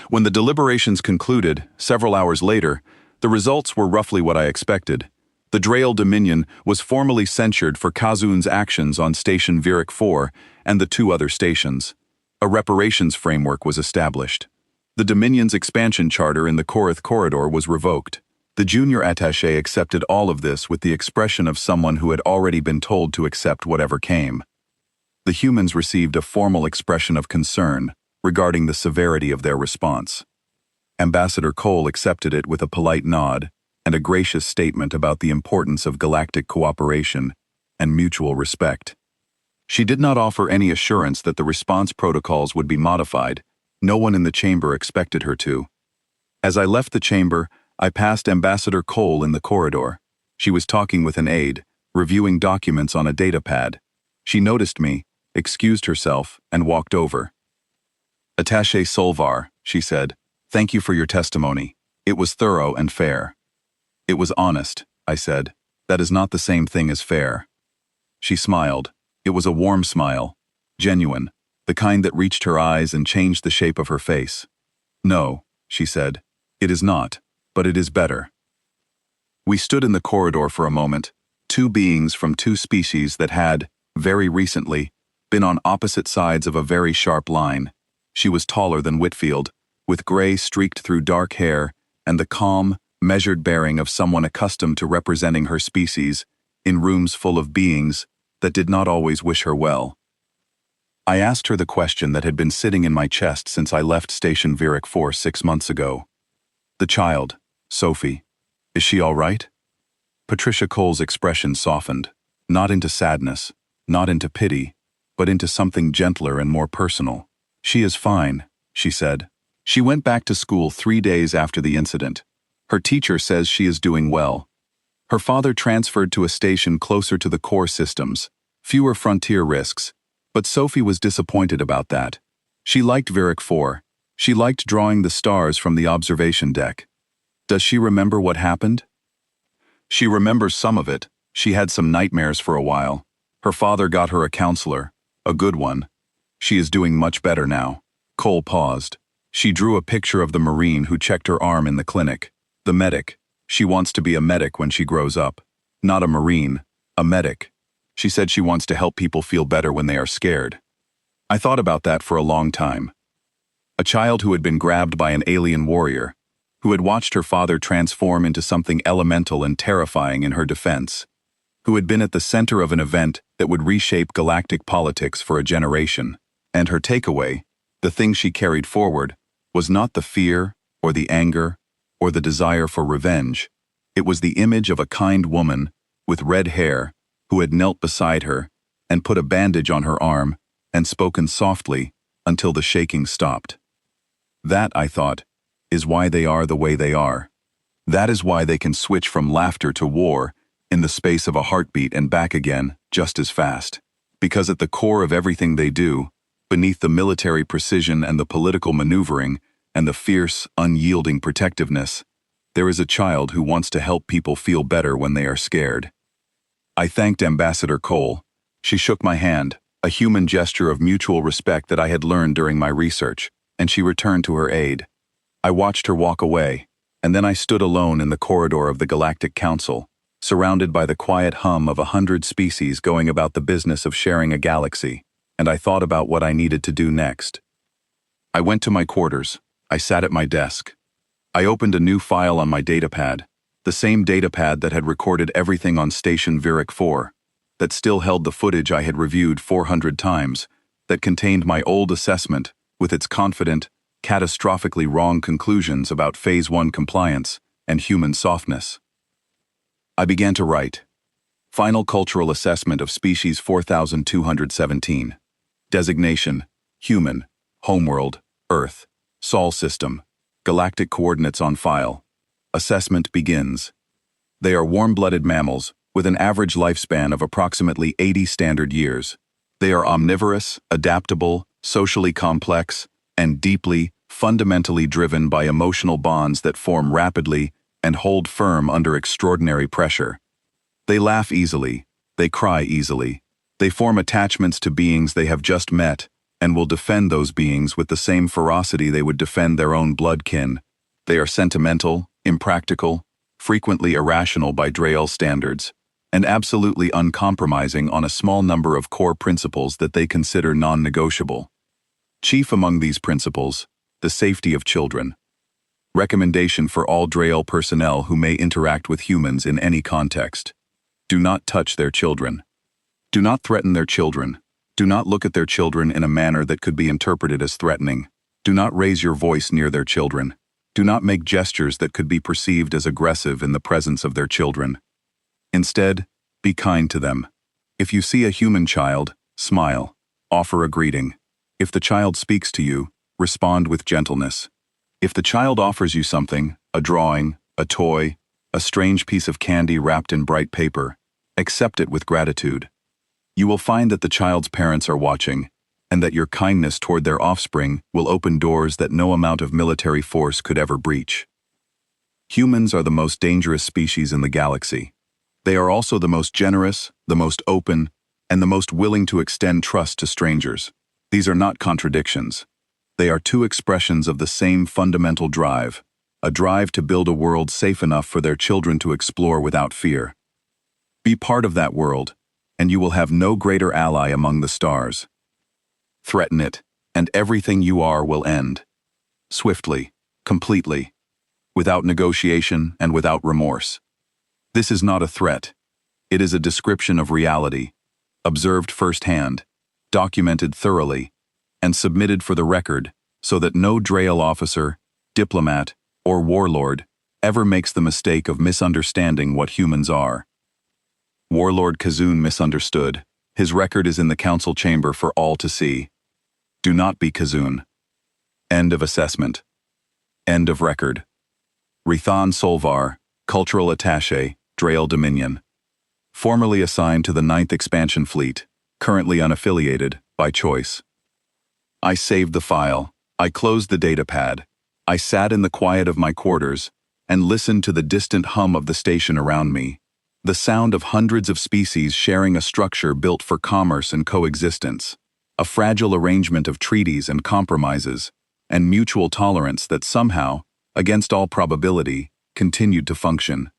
When the deliberations concluded, several hours later, the results were roughly what I expected. The Drael Dominion was formally censured for Kassoon's actions on Station Virik 4 and the 2 other stations. A reparations framework was established. The Dominion's expansion charter in the Korath Corridor was revoked. The junior attaché accepted all of this with the expression of someone who had already been told to accept whatever came. The humans received a formal expression of concern regarding the severity of their response. Ambassador Cole accepted it with a polite nod and a gracious statement about the importance of galactic cooperation and mutual respect. She did not offer any assurance that the response protocols would be modified. No one in the chamber expected her to. As I left the chamber, I passed Ambassador Cole in the corridor. She was talking with an aide, reviewing documents on a datapad. She noticed me, excused herself, and walked over. "Attaché Solvar," she said, "thank you for your testimony. It was thorough and fair." "It was honest," I said. "That is not the same thing as fair." She smiled. It was a warm smile, genuine, the kind that reached her eyes and changed the shape of her face. "No," she said, "it is not, but it is better." We stood in the corridor for a moment, two beings from two species that had, very recently, been on opposite sides of a very sharp line. She was taller than Whitfield, with gray streaked through dark hair and the calm, measured bearing of someone accustomed to representing her species in rooms full of beings that did not always wish her well. I asked her the question that had been sitting in my chest since I left Station Virak 4 6 months ago. "The child, Sophie, is she all right?" Patricia Cole's expression softened, not into sadness, not into pity, but into something gentler and more personal. "She is fine," she said. "She went back to school 3 days after the incident. Her teacher says she is doing well. Her father transferred to a station closer to the core systems, fewer frontier risks, but Sophie was disappointed about that. She liked Virak 4. She liked drawing the stars from the observation deck. Does she remember what happened?" "She remembers some of it. She had some nightmares for a while. Her father got her a counselor, a good one. She is doing much better now." Cole paused. She drew a picture of the Marine who checked her arm in the clinic. The medic. She wants to be a medic when she grows up. Not a Marine, a medic. She said she wants to help people feel better when they are scared. I thought about that for a long time. A child who had been grabbed by an alien warrior, who had watched her father transform into something elemental and terrifying in her defense, who had been at the center of an event that would reshape galactic politics for a generation. And her takeaway, the thing she carried forward, was not the fear or the anger or the desire for revenge. It was the image of a kind woman with red hair who had knelt beside her and put a bandage on her arm and spoken softly until the shaking stopped. That, I thought, is why they are the way they are. That is why they can switch from laughter to war in the space of a heartbeat and back again just as fast. Because at the core of everything they do, beneath the military precision and the political maneuvering and the fierce, unyielding protectiveness, there is a child who wants to help people feel better when they are scared. I thanked Ambassador Cole. She shook my hand, a human gesture of mutual respect that I had learned during my research, and she returned to her aide. I watched her walk away, and then I stood alone in the corridor of the Galactic Council, surrounded by the quiet hum of 100 species going about the business of sharing a galaxy, and I thought about what I needed to do next. I went to my quarters. I sat at my desk. I opened a new file on my datapad, the same datapad that had recorded everything on Station Virak 4, that still held the footage I had reviewed 400 times, that contained my old assessment with its confident, catastrophically wrong conclusions about Phase 1 compliance and human softness. I began to write. Final Cultural Assessment of Species 4217. Designation: Human, Homeworld, Earth, Sol System, Galactic Coordinates on file. Assessment begins. They are warm-blooded mammals with an average lifespan of approximately 80 standard years. They are omnivorous, adaptable, socially complex, and deeply, fundamentally driven by emotional bonds that form rapidly and hold firm under extraordinary pressure. They laugh easily, they cry easily, they form attachments to beings they have just met, and will defend those beings with the same ferocity they would defend their own blood kin. They are sentimental, impractical, frequently irrational by Drael standards, and absolutely uncompromising on a small number of core principles that they consider non-negotiable. Chief among these principles, the safety of children. Recommendation for all Drael personnel who may interact with humans in any context. Do not touch their children. Do not threaten their children. Do not look at their children in a manner that could be interpreted as threatening. Do not raise your voice near their children. Do not make gestures that could be perceived as aggressive in the presence of their children. Instead, be kind to them. If you see a human child, smile, offer a greeting. If the child speaks to you, respond with gentleness. If the child offers you something, a drawing, a toy, a strange piece of candy wrapped in bright paper, accept it with gratitude. You will find that the child's parents are watching, and that your kindness toward their offspring will open doors that no amount of military force could ever breach. Humans are the most dangerous species in the galaxy. They are also the most generous, the most open, and the most willing to extend trust to strangers. These are not contradictions. They are two expressions of the same fundamental drive, a drive to build a world safe enough for their children to explore without fear. Be part of that world, and you will have no greater ally among the stars. Threaten it, and everything you are will end. Swiftly, completely, without negotiation and without remorse. This is not a threat. It is a description of reality, observed firsthand, documented thoroughly, and submitted for the record so that no Drael officer, diplomat, or warlord ever makes the mistake of misunderstanding what humans are. Warlord Kazoon misunderstood. His record is in the council chamber for all to see. Do not be Kazoon. End of assessment. End of record. Rithan Solvar, Cultural Attaché, Drael Dominion. Formerly assigned to the 9th Expansion Fleet, currently unaffiliated, by choice. I saved the file. I closed the datapad. I sat in the quiet of my quarters and listened to the distant hum of the station around me, the sound of hundreds of species sharing a structure built for commerce and coexistence, a fragile arrangement of treaties and compromises, and mutual tolerance that somehow, against all probability, continued to function.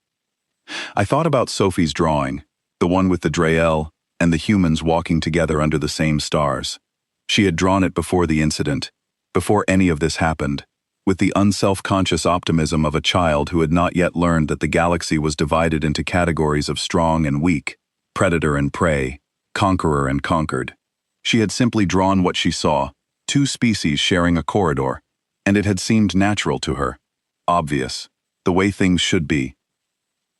I thought about Sophie's drawing, the one with the Drael and the humans walking together under the same stars. She had drawn it before the incident, before any of this happened, with the unself-conscious optimism of a child who had not yet learned that the galaxy was divided into categories of strong and weak, predator and prey, conqueror and conquered. She had simply drawn what she saw, two species sharing a corridor, and it had seemed natural to her, obvious, the way things should be.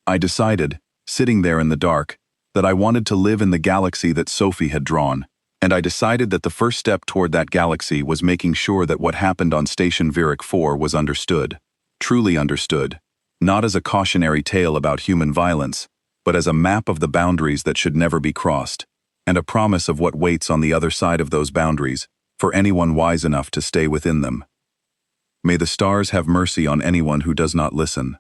I decided, sitting there in the dark, that I wanted to live in the galaxy that Sophie had drawn, and I decided that the first step toward that galaxy was making sure that what happened on Station Virik 4 was understood, truly understood, not as a cautionary tale about human violence, but as a map of the boundaries that should never be crossed, and a promise of what waits on the other side of those boundaries, for anyone wise enough to stay within them. May the stars have mercy on anyone who does not listen.